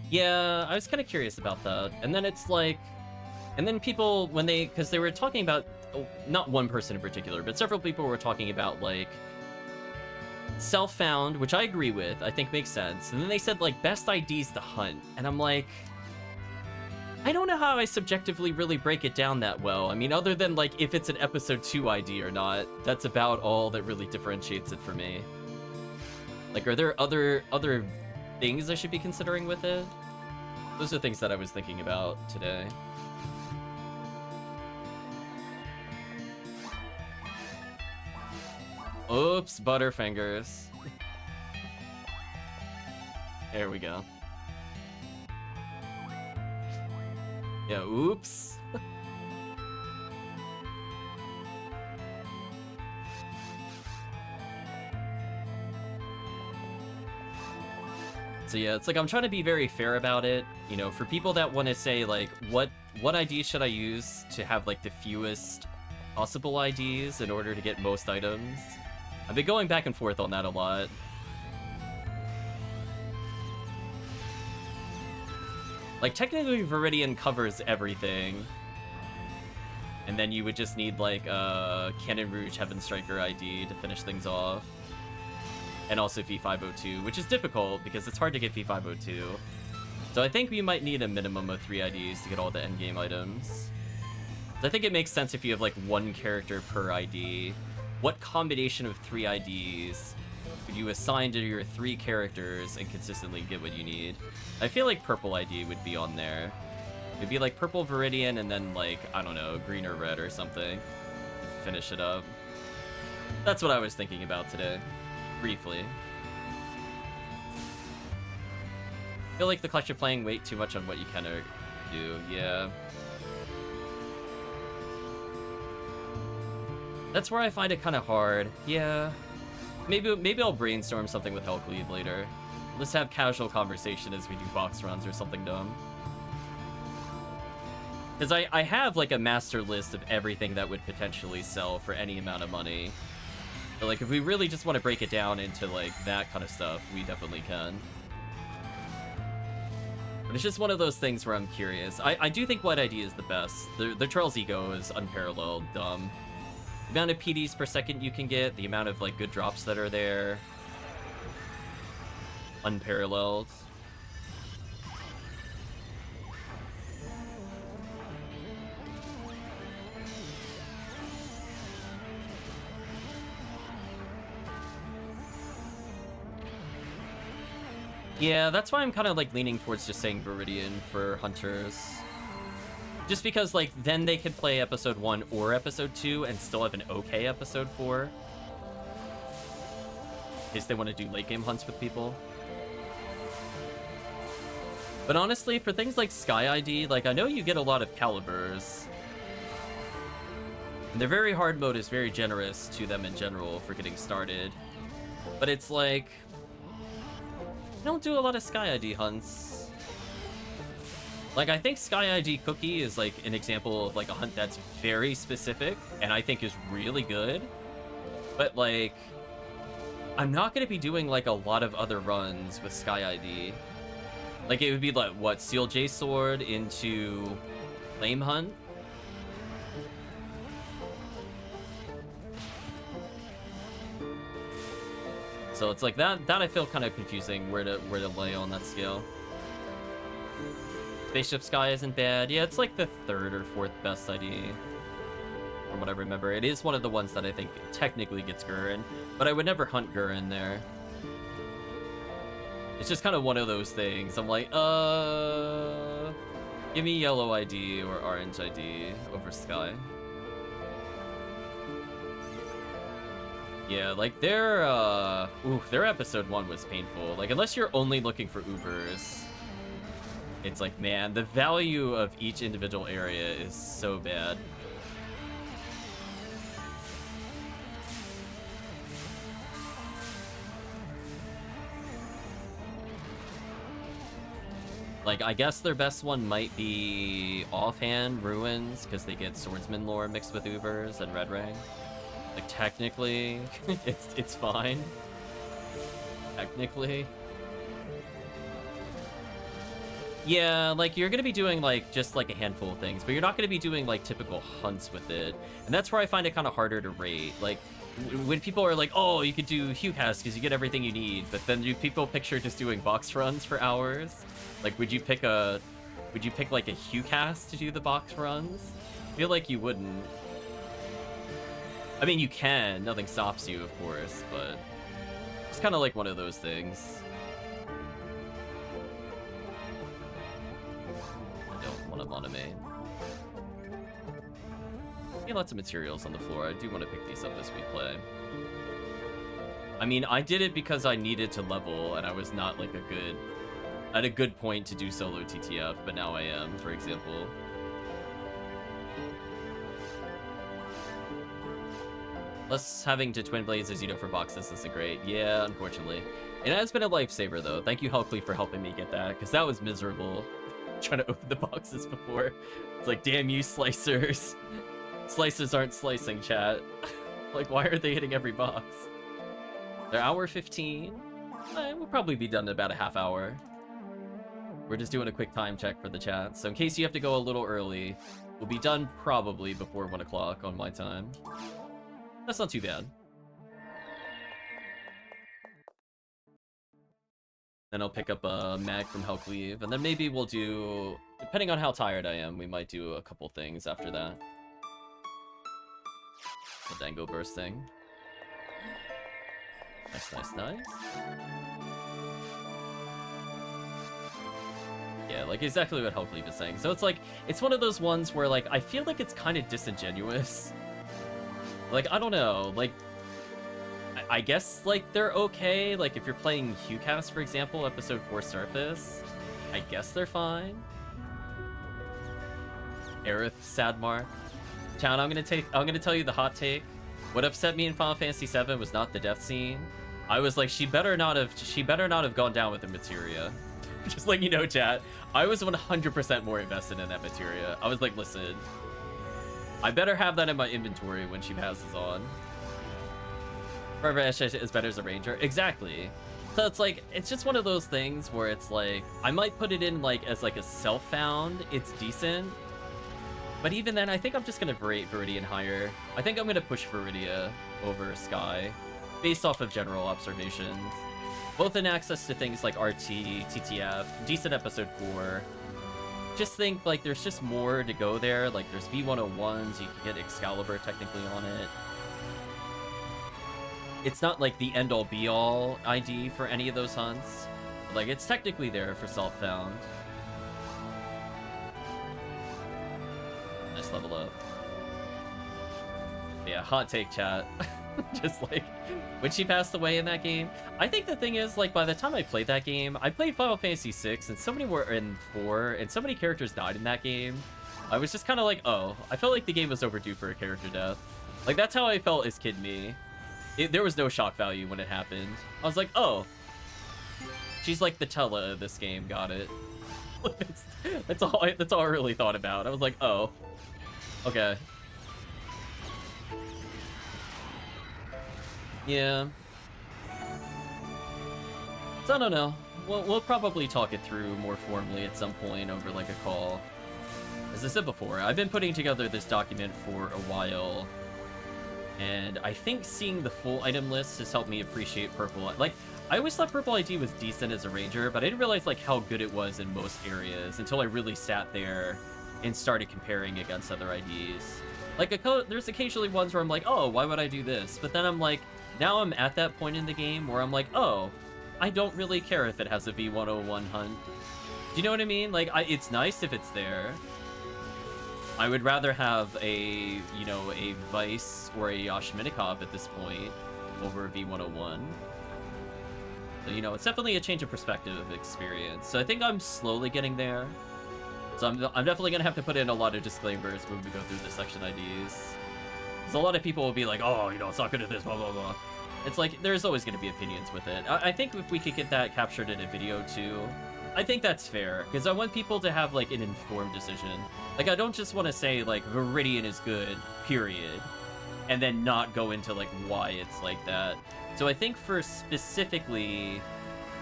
Yeah, I was kind of curious about that. And then it's like... And then people, when they... Because they were talking about... Oh, not one person in particular, but several people were talking about, like... Self-found, which I agree with, I think makes sense. And then they said, like, best IDs to hunt. And I'm like... I don't know how I subjectively really break it down that well. I mean, other than, like, if it's an episode 2 ID or not, that's about all that really differentiates it for me. Like, are there other things I should be considering with it? Those are things that I was thinking about today. Oops, Butterfingers. There we go. Yeah, oops. So yeah, it's like I'm trying to be very fair about it. You know, for people that want to say, like, what ID should I use to have, like, the fewest possible IDs in order to get most items? I've been going back and forth on that a lot. Like, technically, Viridian covers everything. And then you would just need, like, Cannon Rouge Heaven Striker ID to finish things off. And also V502, which is difficult because it's hard to get V502. So I think we might need a minimum of 3 IDs to get all the endgame items. So I think it makes sense if you have, like, 1 character per ID. What combination of 3 IDs could you assign to your 3 characters and consistently get what you need? I feel like purple ID would be on there. It'd be like purple Viridian and then, like, I don't know, green or red or something to finish it up. That's what I was thinking about today, briefly. I feel like the collector playing way too much on what you kind of do, yeah. That's where I find it kind of hard. Yeah. Maybe I'll brainstorm something with Hellcleave later. Let's have casual conversation as we do box runs or something dumb. Because I have, like, a master list of everything that would potentially sell for any amount of money. But, like, if we really just want to break it down into, like, that kind of stuff, we definitely can. But it's just one of those things where I'm curious. I do think White ID is the best. The Trail's Ego is unparalleled dumb. The amount of PDs per second you can get, the amount of, like, good drops that are there. Unparalleled. Yeah, that's why I'm kind of like leaning towards just saying Viridian for hunters. Just because like then they could play episode 1 or episode 2 and still have an okay episode 4. In case they want to do late game hunts with people. But honestly, for things like Sky ID, like I know you get a lot of calibers. And their very hard mode is very generous to them in general for getting started. But it's like, I don't do a lot of Sky ID hunts. Like, I think Sky ID Cookie is like an example of like a hunt that's very specific and I think is really good. But like, I'm not going to be doing like a lot of other runs with Sky ID. Like, it would be like, what, Seal J Sword into Flame Hunt? So it's like that I feel kind of confusing where to lay on that scale. Spaceship Sky isn't bad. Yeah, it's like the 3rd or 4th best ID. From what I remember. It is one of the ones that I think technically gets Gurren, but I would never hunt Gurren there. It's just kind of one of those things. I'm like, give me yellow ID or orange ID over Sky. Yeah, like their episode 1 was painful. Like, unless you're only looking for Ubers, it's like, man, the value of each individual area is so bad. Like, I guess their best one might be offhand Ruins, because they get swordsman lore mixed with Ubers and Red Ring. Like, technically, it's fine. Technically. Yeah, like, you're gonna be doing, like, just, like, a handful of things, but you're not gonna be doing, like, typical hunts with it. And that's where I find it kind of harder to rate. Like, when people are like, oh, you could do Huecast because you get everything you need, but then people picture just doing box runs for hours? Like, would you pick, like, a Huecast to do the box runs? I feel like you wouldn't. I mean, you can. Nothing stops you, of course, but it's kind of like one of those things. I don't want to monomate. Yeah, lots of materials on the floor. I do want to pick these up as we play. I mean, I did it because I needed to level, and I was not, like, at a good point to do solo TTF, but now I am, for example. Less having to twin blades as you know for boxes isn't great. Yeah, unfortunately. It has been a lifesaver, though. Thank you, Hulkley, for helping me get that, because that was miserable. Trying to open the boxes before. It's like, damn you, slicers. Slicers aren't slicing, chat. Like, why are they hitting every box? They're hour 15. We'll probably be done in about a half hour. We're just doing a quick time check for the chat. So in case you have to go a little early, we'll be done probably before 1 o'clock on my time. That's not too bad. Then I'll pick up a mag from Helcleave, and then maybe we'll do, depending on how tired I am, we might do a couple things after that. The Dango bursting. Nice, nice, nice. Yeah, like exactly what Helcleave is saying. So it's like, it's one of those ones where like, I feel like it's kind of disingenuous. Like, I don't know, like, I guess, like, they're okay. Like, if you're playing Huecast, for example, episode 4 Surface, I guess they're fine. Aerith, sad mark. Chan, I'm gonna tell you the hot take. What upset me in Final Fantasy VII was not the death scene. I was like, she better not have gone down with the materia. Just like, you know, chat, I was 100% more invested in that materia. I was like, listen, I better have that in my inventory when she passes on. Forever Ash is better as a ranger. Exactly. So it's like, it's just one of those things where it's like, I might put it in like as like a self-found, it's decent. But even then, I think I'm just gonna rate Viridian higher. I think I'm gonna push Viridia over Sky, based off of general observations. Both in access to things like RT, TTF, decent episode 4. Just think like there's just more to go there. Like there's V101s, you can get Excalibur technically on it. It's not like the end-all be-all ID for any of those hunts. Like, it's technically there for self-found. Nice level up. Yeah, hot take, chat. Just like, when she passed away in that game. I think the thing is, like, by the time I played that game, I played Final Fantasy VI, and so many were in 4, and so many characters died in that game. I was just kind of like, oh, I felt like the game was overdue for a character death. Like, that's how I felt as Kid Me. There was no shock value when it happened. I was like, oh, she's like the Tella of this game, got it. that's all I really thought about. I was like, oh, okay. Yeah. So I don't know. We'll probably talk it through more formally at some point over like a call. As I said before, I've been putting together this document for a while, and I think seeing the full item list has helped me appreciate Purple. Like, I always thought Purple ID was decent as a ranger, but I didn't realize like how good it was in most areas until I really sat there and started comparing against other IDs. Like, there's occasionally ones where I'm like, oh, why would I do this? But then I'm like, now I'm at that point in the game where I'm like, oh, I don't really care if it has a V101 hunt. Do you know what I mean? Like, it's nice if it's there. I would rather have a, you know, a Vice or a Yashminikov at this point over a V101. So, you know, it's definitely a change of perspective of experience. So I think I'm slowly getting there. So I'm definitely going to have to put in a lot of disclaimers when we go through the section IDs. Because a lot of people will be like, oh, you know, it's not good at this, blah, blah, blah. It's like, there's always going to be opinions with it. I think if we could get that captured in a video too, I think that's fair. Because I want people to have, like, an informed decision. Like, I don't just want to say, like, Viridian is good, period. And then not go into, like, why it's like that. So I think for specifically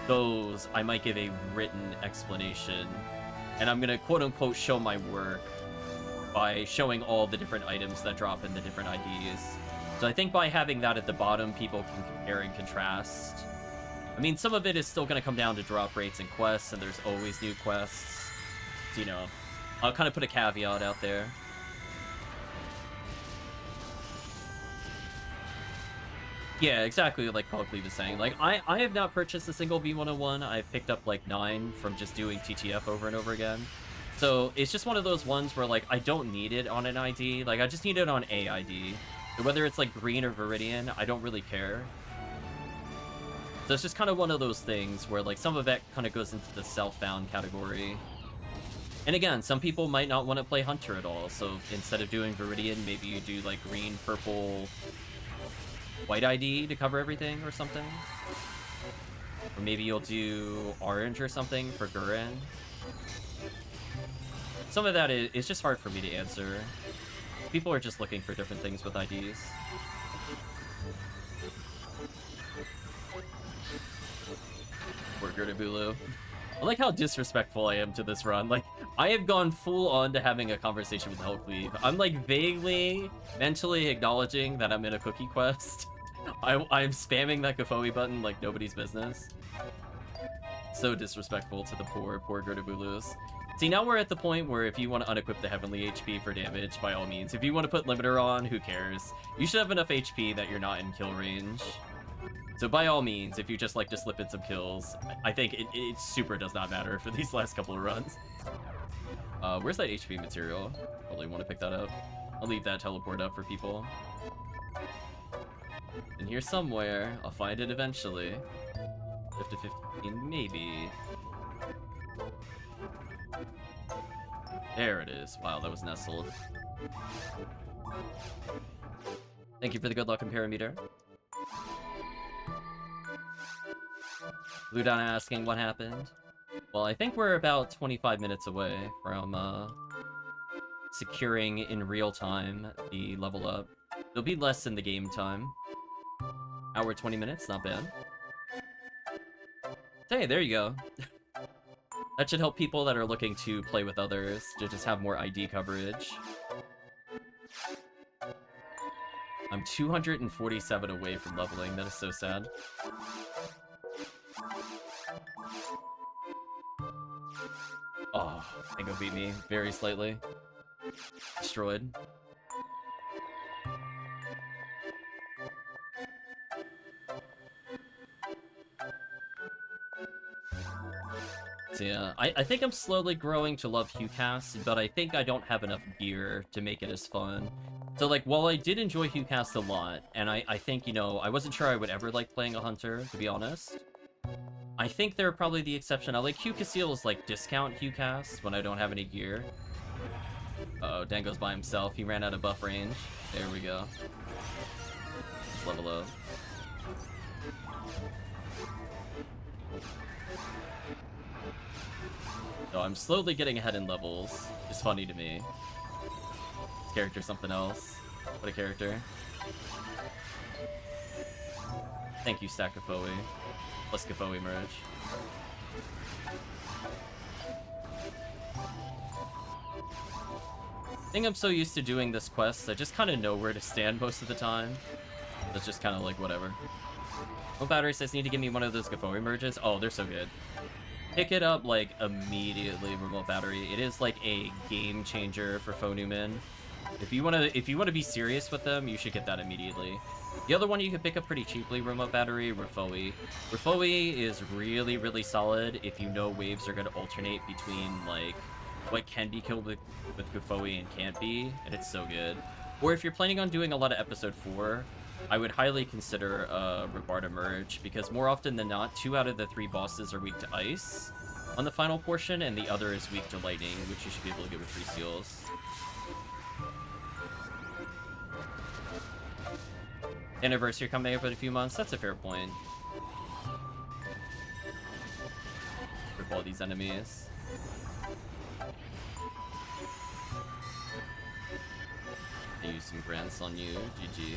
those, I might give a written explanation. And I'm going to, quote-unquote, show my work by showing all the different items that drop in the different IDs. So I think by having that at the bottom, people can compare and contrast. I mean, some of it is still going to come down to drop rates and quests, and there's always new quests. So, you know, I'll kind of put a caveat out there. Yeah, exactly like Hulklee was saying. Like, I have not purchased a single V101. I've picked up, like, 9 from just doing TTF over and over again. So it's just one of those ones where, like, I don't need it on an ID. Like, I just need it on a ID. So whether it's, like, green or Viridian, I don't really care. So it's just kind of one of those things where, like, some of it kind of goes into the self-found category. And again, some people might not want to play Hunter at all. So instead of doing Viridian, maybe you do, like, green, purple, white ID to cover everything or something. Or maybe you'll do orange or something for Gurren. Some of that is just hard for me to answer. People are just looking for different things with IDs. Poor Gertabulu. I like how disrespectful I am to this run. Like, I have gone full on to having a conversation with Hellcleave. I'm, like, vaguely, mentally acknowledging that I'm in a cookie quest. I'm spamming that Gafoi button like nobody's business. So disrespectful to the poor Gertabulus. See, now we're at the point where if you want to unequip the Heavenly HP for damage, by all means. If you want to put Limiter on, who cares? You should have enough HP that you're not in kill range. So by all means, if you just like to slip in some kills, I think it super does not matter for these last couple of runs. Where's that HP material? Probably want to pick that up. I'll leave that teleport up for people. In here somewhere, I'll find it eventually. 15, maybe. There it is. Wow, that was nestled. Thank you for the good luck and parameter. Blue Donna asking what happened. Well, I think we're about 25 minutes away from securing in real time the level up. There'll be less in the game time. Hour 20 minutes, not bad. Hey, there you go. That should help people that are looking to play with others to just have more ID coverage. I'm 247 away from leveling. That is so sad. Oh, Tango beat me very slightly. Destroyed. So yeah, I think I'm slowly growing to love HuCast, but I think I don't have enough gear to make it as fun. So like, while I did enjoy HuCast a lot, and I think, you know, I wasn't sure I would ever like playing a hunter, to be honest. I think they're probably the exception. I like HuCasil's like discount HuCast when I don't have any gear. Uh-oh, Dango's by himself. He ran out of buff range. There we go. Let's level up. So I'm slowly getting ahead in levels. It's funny to me. This character's something else. What a character. Thank you, Stackafoe. Plus Gafoe merge. I think I'm so used to doing this quest, I just kind of know where to stand most of the time. That's just kind of like whatever. Remotebattery says need to give me one of those Gafoe merges. Oh, they're so good. Pick it up like immediately, Remotebattery. It is like a game changer for FoNewman. If you wanna be serious with them, you should get that immediately. The other one you can pick up pretty cheaply, Remotebattery, Refoe. Refoe is really, really solid if you know waves are gonna alternate between like what can be killed with Gafoe and can't be, and it's so good. Or if you're planning on doing a lot of episode 4, I would highly consider Vaatea merge, because more often than not, 2 out of the 3 bosses are weak to ice on the final portion, and the other is weak to lightning, which you should be able to get with 3 seals. Anniversary coming up in a few months, that's a fair point. Rip all these enemies. I use some grants on you, GG.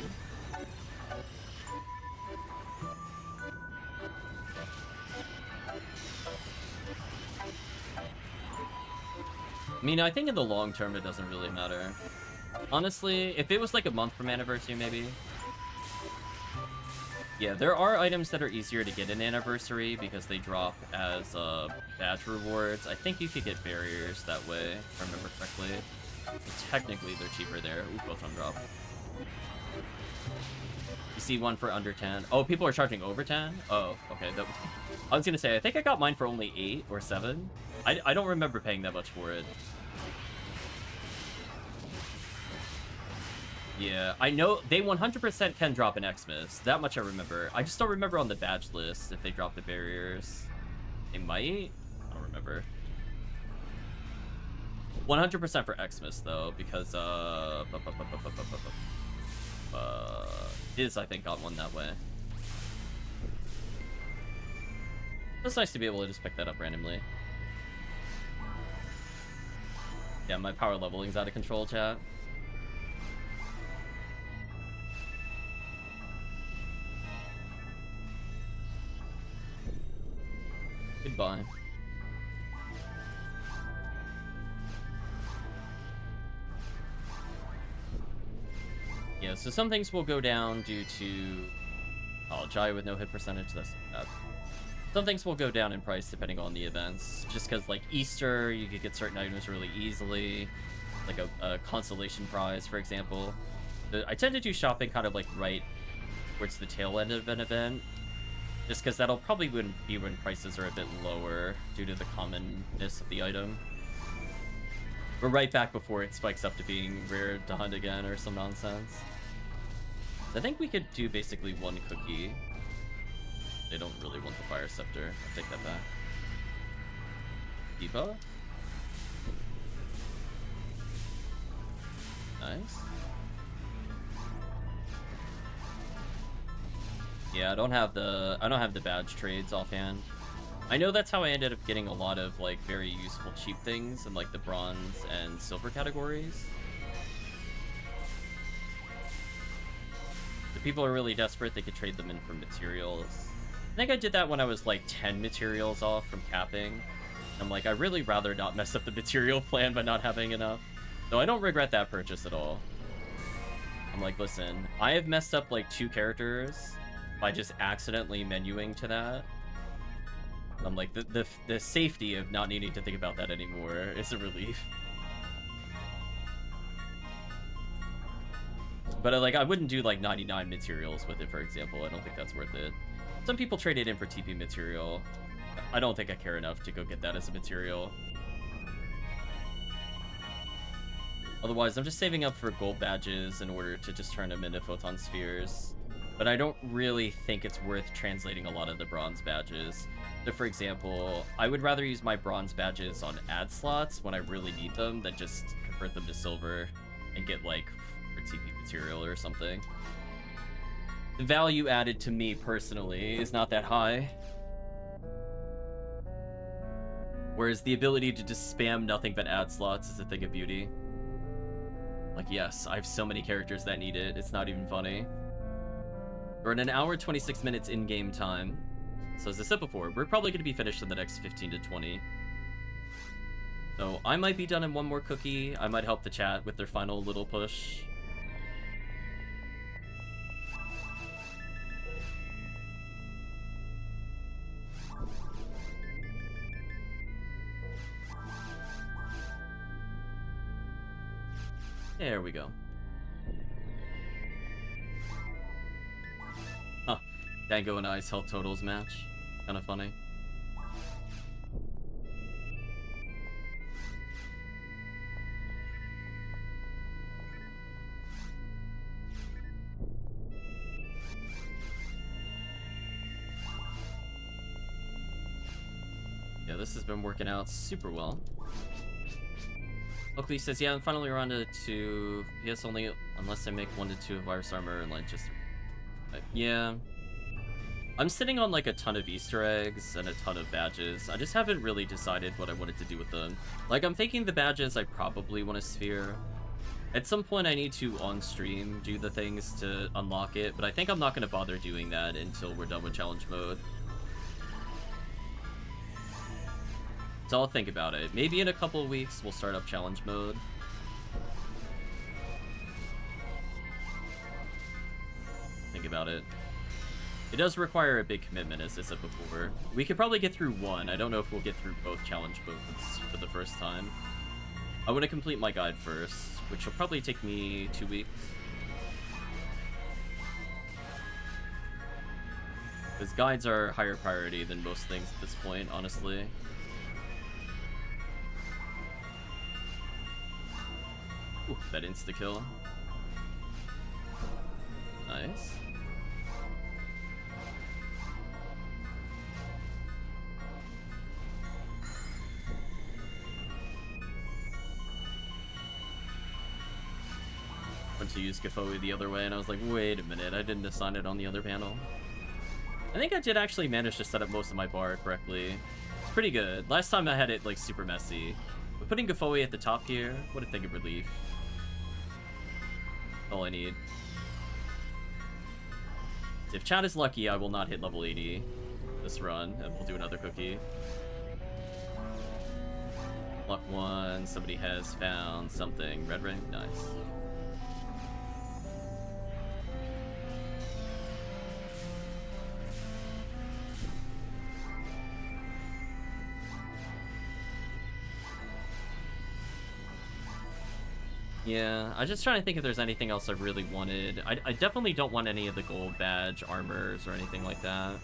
I mean, I think in the long term it doesn't really matter. Honestly, if it was like a month from anniversary maybe. Yeah, there are items that are easier to get in anniversary because they drop as badge rewards. I think you could get barriers that way, if I remember correctly. So technically they're cheaper there. Ooh, photon drop. You see one for under 10. Oh, people are charging over 10? Oh, okay. I was gonna say, I think I got mine for only 8 or 7. I don't remember paying that much for it. Yeah, I know they 100% can drop an Xmas. That much I remember. I just don't remember on the badge list if they drop the barriers. They might? I don't remember. 100% for Xmas though, because Diz I think got one that way. It's nice to be able to just pick that up randomly. Yeah, my power leveling's out of control, chat. Goodbye. Yeah, so some things will go down due to... Oh, Jai with no hit percentage, that's bad. Some things will go down in price depending on the events. Just because, like, Easter, you could get certain items really easily. Like a consolation prize, for example. I tend to do shopping kind of, like, right towards the tail end of an event. Just because that'll probably be when prices are a bit lower due to the commonness of the item. We're right back before it spikes up to being rare to hunt again or some nonsense. So I think we could do basically one cookie. They don't really want the Fire Scepter. I'll take that back. Debuff. Nice. Yeah, I don't have the badge trades offhand. I know that's how I ended up getting a lot of like very useful cheap things in like the bronze and silver categories. If people are really desperate, they could trade them in for materials. I think I did that when I was like 10 materials off from capping. I'm like, I'd really rather not mess up the material plan by not having enough. Though I don't regret that purchase at all. I'm like, listen, I have messed up like 2 characters by just accidentally menuing to that. I'm like, the safety of not needing to think about that anymore is a relief. But like, I wouldn't do like 99 materials with it, for example. I don't think that's worth it. Some people trade it in for TP material. I don't think I care enough to go get that as a material. Otherwise, I'm just saving up for gold badges in order to just turn them into photon spheres. But I don't really think it's worth translating a lot of the bronze badges. So for example, I would rather use my bronze badges on ad slots when I really need them than just convert them to silver and get like for TP material or something. The value added to me personally is not that high. Whereas the ability to just spam nothing but ad slots is a thing of beauty. Like, yes, I have so many characters that need it, it's not even funny. We're in an hour 26 minutes in-game time. So as I said before, we're probably going to be finished in the next 15 to 20. So I might be done in one more cookie. I might help the chat with their final little push. There we go. Huh. Dango and I's health totals match. Kinda funny. Yeah, this has been working out super well. Oakley says, yeah, I'm finally around to PS only unless I make 1 to 2 of Virus Armor and like just... yeah. I'm sitting on like a ton of Easter eggs and a ton of badges. I just haven't really decided what I wanted to do with them. Like, I'm thinking the badges I probably want a sphere. At some point I need to, on stream, do the things to unlock it, but I think I'm not going to bother doing that until we're done with challenge mode. So I'll think about it. Maybe in a couple of weeks we'll start up challenge mode. Think about it. It does require a big commitment, as I said before. We could probably get through one. I don't know if we'll get through both challenge modes for the first time. I want to complete my guide first, which will probably take me 2 weeks. Because guides are higher priority than most things at this point, honestly. Ooh, that insta-kill. Nice. Went to use Gafoe the other way, and I was like, wait a minute, I didn't assign it on the other panel. I think I did actually manage to set up most of my bar correctly. It's pretty good. Last time I had it, like, super messy. But putting Gafoe at the top here, what a thing of relief. All I need. If chat is lucky, I will not hit level 80 this run, and we'll do another cookie. Luck 1, somebody has found something. Red ring, nice. Yeah, I'm just trying to think if there's anything else I really wanted. I definitely don't want any of the gold badge armors or anything like that.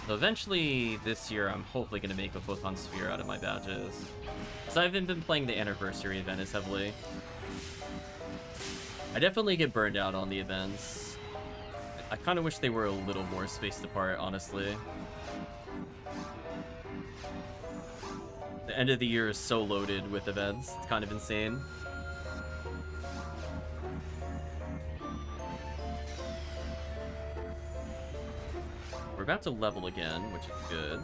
So eventually this year, I'm hopefully going to make a photon sphere out of my badges. Because I haven't been playing the anniversary event as heavily. I definitely get burned out on the events. I kind of wish they were a little more spaced apart, honestly. The end of the year is so loaded with events, it's kind of insane. We're about to level again, which is good.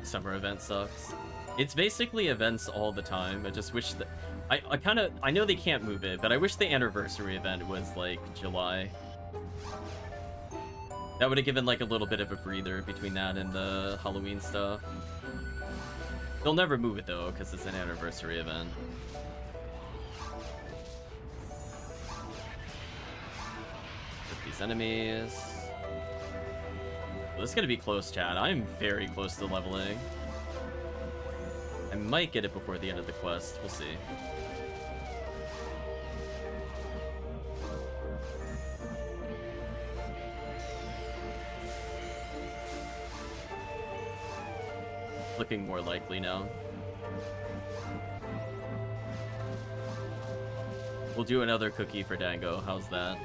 Summer event sucks. It's basically events all the time. I just wish that... I know they can't move it, but I wish the anniversary event was, like, July. That would have given, like, a little bit of a breather between that and the Halloween stuff. They'll never move it, though, because it's an anniversary event. With these enemies. Well, this is going to be close, chat. I'm very close to leveling. I might get it before the end of the quest. We'll see. Looking more likely now. We'll do another cookie for Dango. How's that?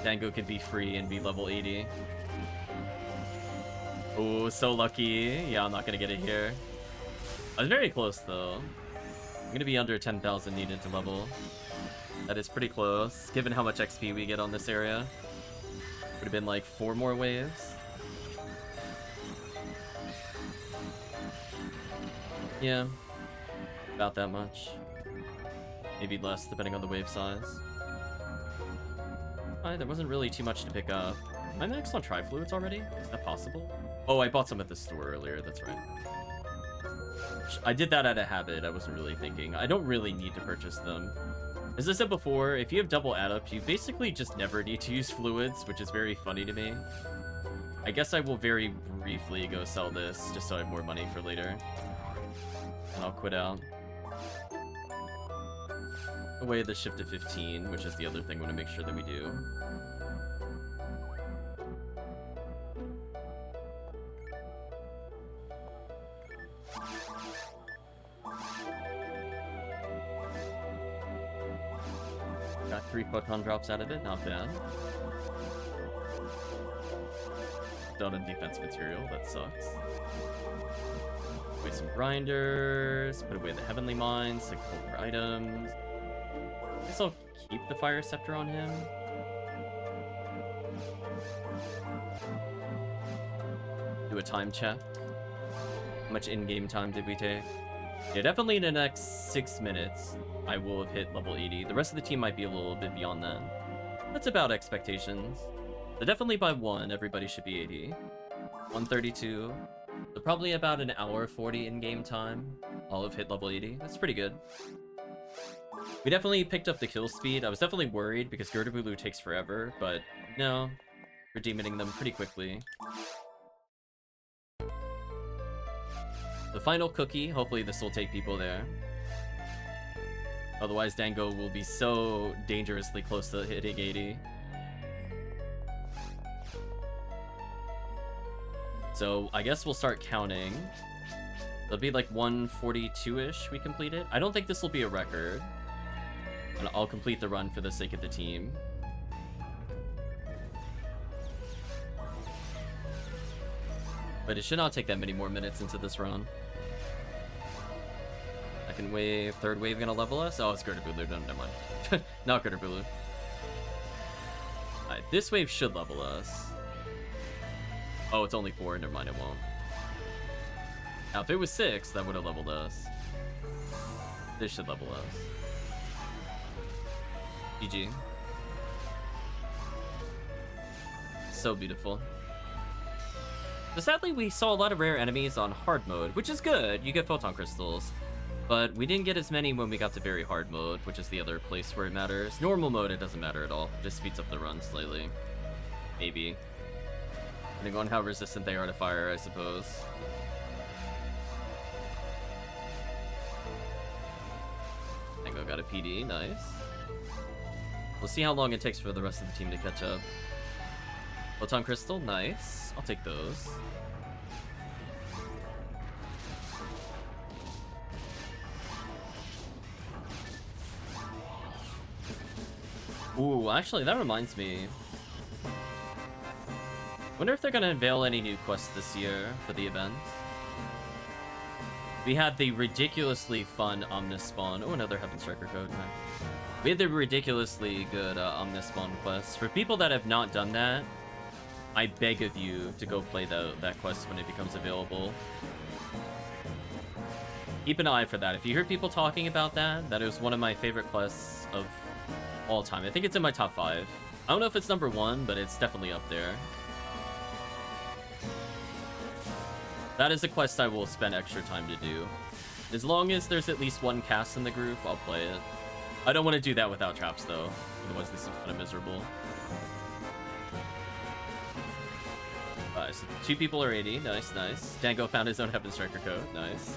Dango could be free and be level 80. Oh, so lucky. Yeah, I'm not gonna get it here. I was very close, though. I'm gonna be under 10,000 needed to level. That is pretty close, given how much XP we get on this area. Would have been like 4 more waves. Yeah, about that much. Maybe less, depending on the wave size. Alright, there wasn't really too much to pick up. Am I maxed on tri-fluids already? Is that possible? Oh, I bought some at the store earlier, that's right. I did that out of habit, I wasn't really thinking. I don't really need to purchase them. As I said before, if you have double add-up, you basically just never need to use fluids, which is very funny to me. I guess I will very briefly go sell this, just so I have more money for later. And I'll quit out. Away the shift to 15, which is the other thing I want to make sure that we do. Got 3 photon drops out of it, not bad. Done in defense material, that sucks. Away some grinders, put away the heavenly mines, like pull more items. I guess I'll keep the fire scepter on him. Do a time check. How much in-game time did we take? Yeah, definitely in the next 6 minutes, I will have hit level 80. The rest of the team might be a little bit beyond that. That's about expectations. So definitely by 1, everybody should be 80. 132. So probably about an hour 40 in-game time. I'll have hit level 80. That's pretty good. We definitely picked up the kill speed. I was definitely worried because Girdabulu takes forever, but no. We're demoning them pretty quickly. The final cookie. Hopefully this will take people there. Otherwise Dango will be so dangerously close to hitting 80. So I guess we'll start counting. It'll be like 142-ish we completed. I don't think this will be a record. And I'll complete the run for the sake of the team. But it should not take that many more minutes into this run. Second wave, third wave gonna level us? Oh, it's Girdabulu. No, never mind. Not Girdabulu. Alright, this wave should level us. Oh, it's only 4. Never mind, it won't. Now, if it was 6, that would have leveled us. This should level us. GG. So beautiful. So sadly, we saw a lot of rare enemies on hard mode, which is good. You get photon crystals. But we didn't get as many when we got to very hard mode, which is the other place where it matters. Normal mode, it doesn't matter at all. It just speeds up the run slightly. Maybe. Depending on how resistant they are to fire, I suppose. Tango got a PD, nice. We'll see how long it takes for the rest of the team to catch up. Photon crystal, nice. I'll take those. Ooh, actually, that reminds me. Wonder if they're gonna unveil any new quests this year for the event. We had the ridiculously fun Omnispawn. Oh, another Heaven Striker code. We had the ridiculously good Omnispawn quest. For people that have not done that, I beg of you to go play that quest when it becomes available. Keep an eye for that. If you hear people talking about that, that is one of my favorite quests of all time. I think it's in my top 5. I don't know if it's number 1, but it's definitely up there. That is a quest I will spend extra time to do. As long as there's at least 1 cast in the group, I'll play it. I don't want to do that without traps, though. Otherwise, this is kind of miserable. Alright, so 2 people are 80. Nice, nice. Dango found his own Heaven Striker code. Nice.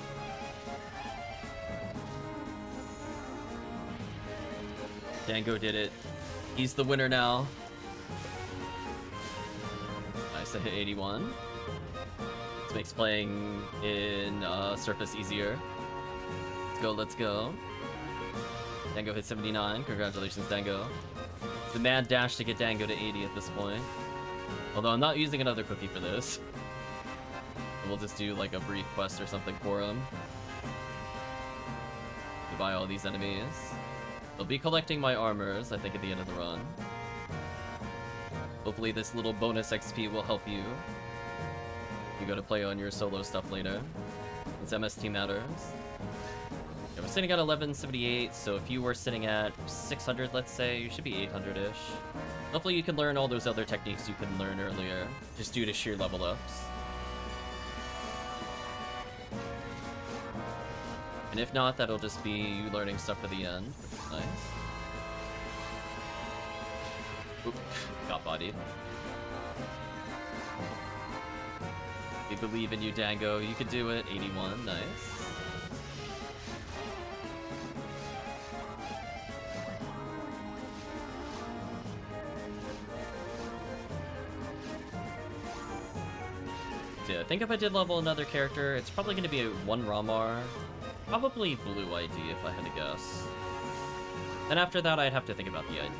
Dango did it. He's the winner now. Nice, I hit 81. This makes playing in Surface easier. Let's go, let's go. Dango hit 79. Congratulations, Dango. It's a mad dash to get Dango to 80 at this point. Although I'm not using another cookie for this. We'll just do like a brief quest or something for him. To buy all these enemies. I'll be collecting my armors, I think, at the end of the run. Hopefully this little bonus XP will help you. You go to play on your solo stuff later. Since MST matters. Yeah, we're sitting at 1178, so if you were sitting at 600, let's say, you should be 800-ish. Hopefully you can learn all those other techniques you couldn't learn earlier, just due to sheer level ups. And if not, that'll just be you learning stuff for the end. Nice. Oop, got bodied. We believe in you, Dango. You could do it. 81, nice. Yeah, I think if I did level another character, it's probably going to be a 1 Ramar. Probably blue ID if I had to guess. And after that, I'd have to think about the ID.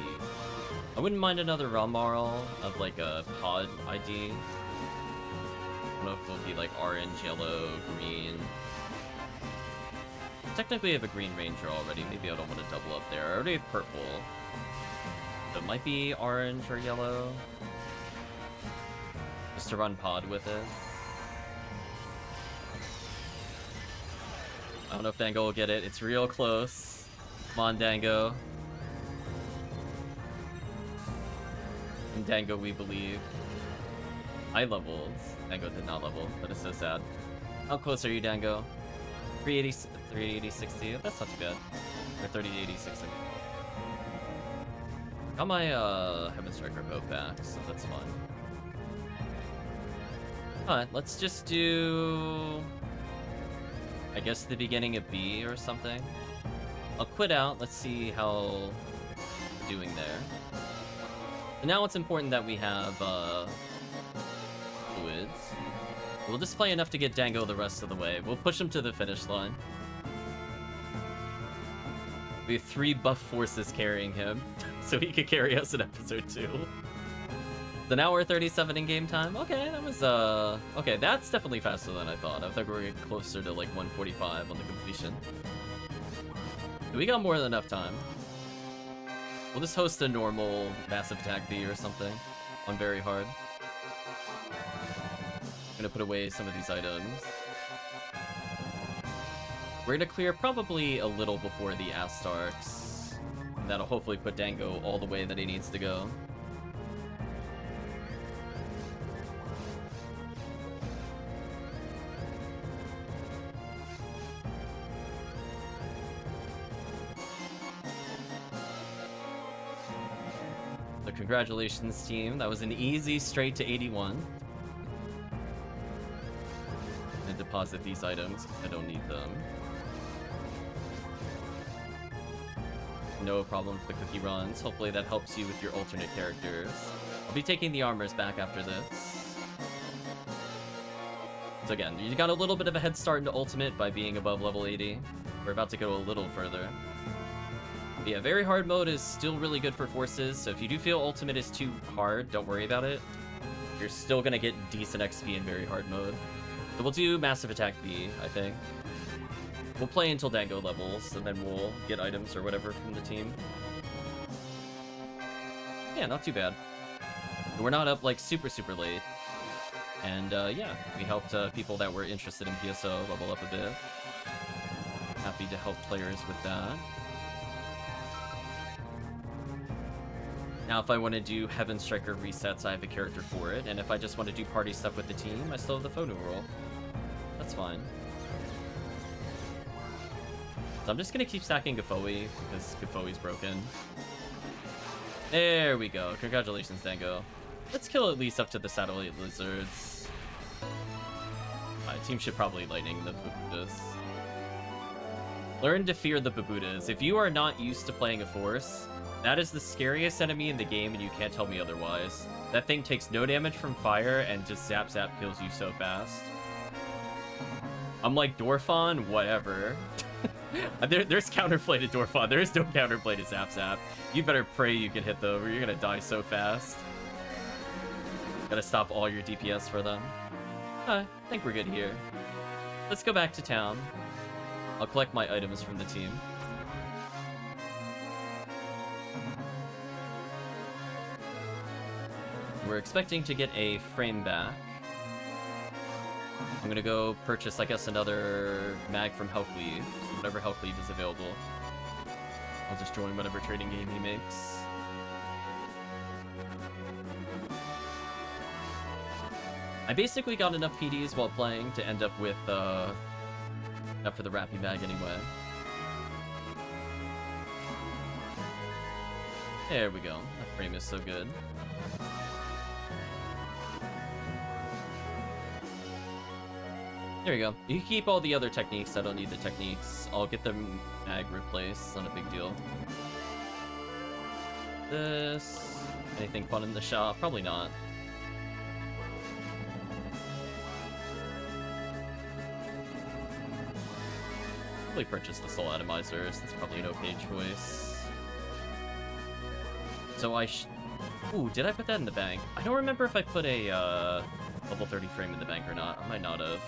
I wouldn't mind another Ramarl of like a pod ID. I don't know if it'll be like orange, yellow, green. Technically I have a green ranger already. Maybe I don't want to double up there. I already have purple. So it might be orange or yellow. Just to run pod with it. I don't know if Dango will get it. It's real close. Come on, Dango. In Dango, we believe. I leveled. Dango did not level. That is so sad. How close are you, Dango? 380, 60. That's not too bad. Or 30, 86. Got my Heaven Striker boat back, so that's fine. Alright, let's just do... I guess the beginning of B or something. I'll quit out. Let's see how doing there. And now it's important that we have fluids. We'll just play enough to get Dango the rest of the way. We'll push him to the finish line. We have 3 buff forces carrying him, so he could carry us in episode 2. So now we're 37 in game time. Okay, that was okay, that's definitely faster than I thought. I thought we were getting closer to like 145 on the completion. We got more than enough time. We'll just host a normal massive attack B or something on very hard. I'm gonna put away some of these items. We're gonna clear probably a little before the Astarks. That'll hopefully put Dango all the way that he needs to go. So congratulations, team. That was an easy straight to 81. And deposit these items because I don't need them. No problem with the cookie runs. Hopefully that helps you with your alternate characters. I'll be taking the armors back after this. So again, you got a little bit of a head start into ultimate by being above level 80. We're about to go a little further. But yeah, very hard mode is still really good for forces, so if you do feel ultimate is too hard, don't worry about it. You're still gonna get decent XP in very hard mode. So we'll do massive attack B, I think. We'll play until Dango levels, and then we'll get items or whatever from the team. Yeah, not too bad. We're not up like super late. And yeah, we helped people that were interested in PSO level up a bit. Happy to help players with that. Now if I want to do Heaven Striker resets, I have a character for it, and if I just want to do party stuff with the team, I still have the FoNewman role. That's fine. So I'm just gonna keep stacking Gafoe, because Gafoe's broken. There we go. Congratulations, Dango. Let's kill at least up to the satellite lizards. Team should probably lightning the Babutas. Learn to fear the Babutas. If you are not used to playing a force, that is the scariest enemy in the game, and you can't tell me otherwise. That thing takes no damage from fire and just zap kills you so fast. I'm like, Dorfon, whatever. There's counterplay to Dorfon. There is no counterplay to Zap Zap. You better pray you can hit them, or you're gonna die so fast. Gotta stop all your DPS for them. I think we're good here. Let's go back to town. I'll collect my items from the team. We're expecting to get a frame back. I'm gonna go purchase, I guess, another mag from Helcleave. So whatever Helcleave is available. I'll just join whatever trading game he makes. I basically got enough PDs while playing to end up with, enough for the Rappy mag anyway. There we go. That frame is so good. There we go. You can keep all the other techniques. I don't need the techniques. I'll get the mag replaced. Not a big deal. This... Anything fun in the shop? Probably not. Probably purchase the soul atomizers. That's probably an okay choice. So ooh, did I put that in the bank? I don't remember if I put a level 30 frame in the bank or not. I might not have.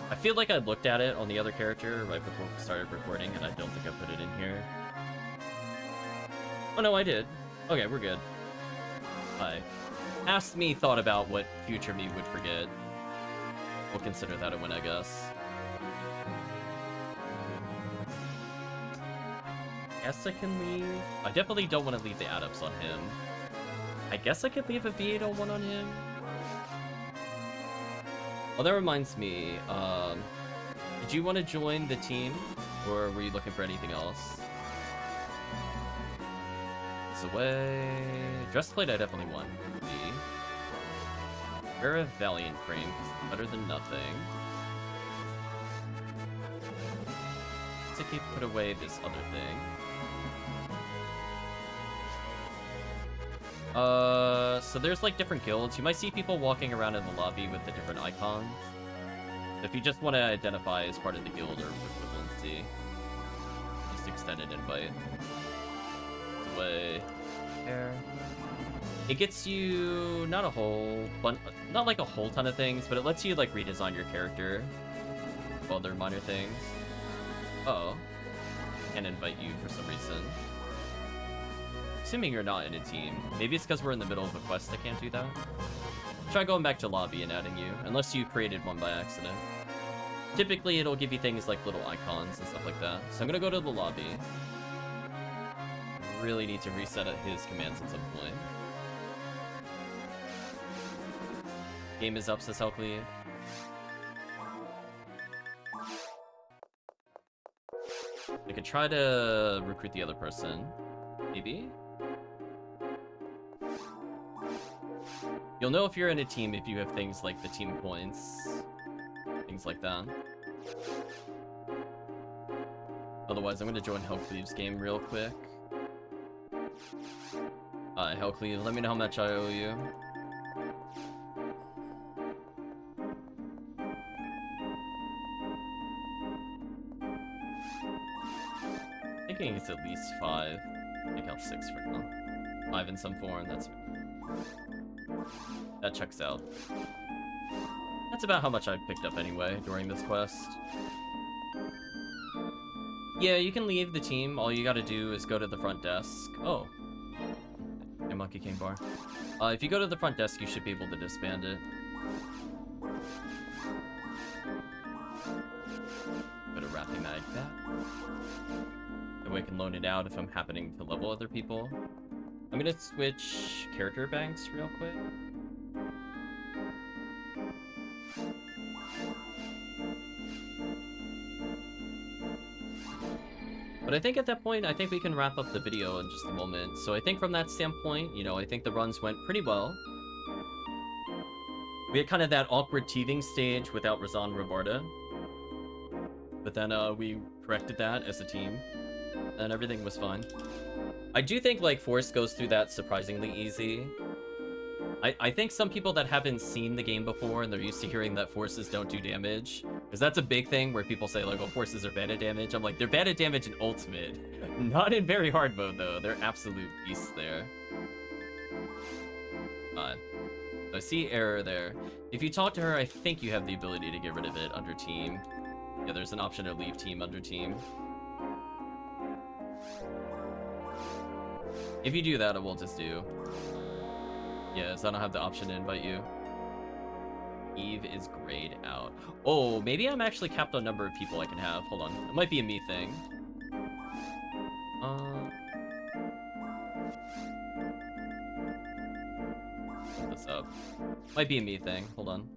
I feel like I looked at it on the other character right before we started recording, and I don't think I put it in here. Oh no, I did. Okay, we're good. Past me thought about what future me would forget. We'll consider that a win, I guess. Guess I can leave. I definitely don't want to leave the add-ups on him. I guess I could leave a V801 on him. Oh, that reminds me. Did you want to join the team, or were you looking for anything else? This away. Dress plate I definitely want. Wear a Valiant frame, 'cause it's better than nothing. Let's keep put away this other thing. So there's like different guilds. You might see people walking around in the lobby with the different icons. If you just want to identify as part of the guild or equivalency, just extended invite. Away. There. It gets you not like a whole ton of things, but it lets you like redesign your character. Other minor things. Uh-oh. Can't invite you for some reason. Assuming you're not in a team. Maybe it's because we're in the middle of a quest I can't do that. Try going back to lobby and adding you, unless you created one by accident. Typically, it'll give you things like little icons and stuff like that. So I'm gonna go to the lobby. Really need to reset his commands at some point. Game is up, says Helcleave. I could try to recruit the other person. Maybe? You'll know if you're in a team if you have things like the team points. Things like that. Otherwise, I'm gonna join Helcleave's game real quick. Helcleave, let me know how much I owe you. I think it's at least 5. Take out 6 for now. 5 in some form, that checks out. That's about how much I picked up anyway during this quest. Yeah, you can leave the team. All you gotta do is go to the front desk. Oh. Hey, Monkey King Bar. If you go to the front desk, you should be able to disband it. Go to Rappy Mag that. And we can loan it out if I'm happening to level other people. I'm gonna switch character banks real quick. But I think at that point, I think we can wrap up the video in just a moment. So I think from that standpoint, you know, I think the runs went pretty well. We had kind of that awkward teething stage without Razan Robarda. But then we corrected that as a team. And everything was fine. I do think, like, Force goes through that surprisingly easy. I think some people that haven't seen the game before and they're used to hearing that forces don't do damage, because that's a big thing where people say, like, oh, forces are bad at damage. I'm like, they're bad at damage in ultimate. Not in very hard mode, though. They're absolute beasts there. I see error there. If you talk to her, I think you have the ability to get rid of it under team. Yeah, there's an option to leave team under team. If you do that, it will just do. Yes, I don't have the option to invite you. Eve is grayed out. Oh, maybe I'm actually capped on number of people I can have. Hold on. It might be a me thing. Put this up. Might be a me thing. Hold on.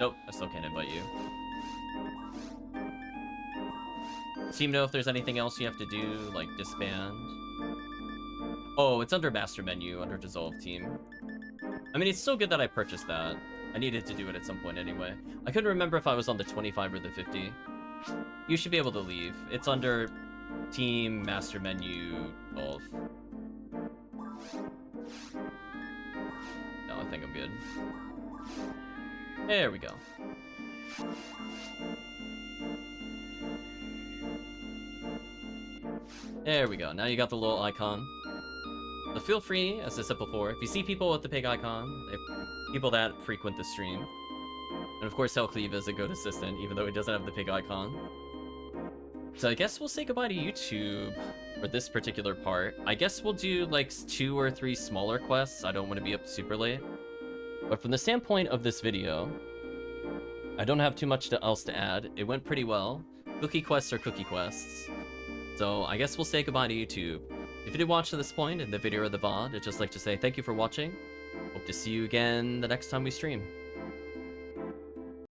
Nope, I still can't invite you. Team know if there's anything else you have to do, like disband. Oh, it's under master menu, under dissolve team. I mean, it's so good that I purchased that. I needed to do it at some point anyway. I couldn't remember if I was on the 25 or the 50. You should be able to leave. It's under team, master menu, dissolve. No, I think I'm good. There we go. There we go. Now you got the little icon. So feel free, as I said before, if you see people with the pig icon, people that frequent the stream. And of course, Hellcleave is a good assistant, even though he doesn't have the pig icon. So I guess we'll say goodbye to YouTube for this particular part. I guess we'll do like 2 or 3 smaller quests. I don't want to be up super late. But from the standpoint of this video, I don't have too much else to add. It went pretty well. Cookie quests are cookie quests. So I guess we'll say goodbye to YouTube. If you did watch to this point in the video or the VOD, I'd just like to say thank you for watching. Hope to see you again the next time we stream.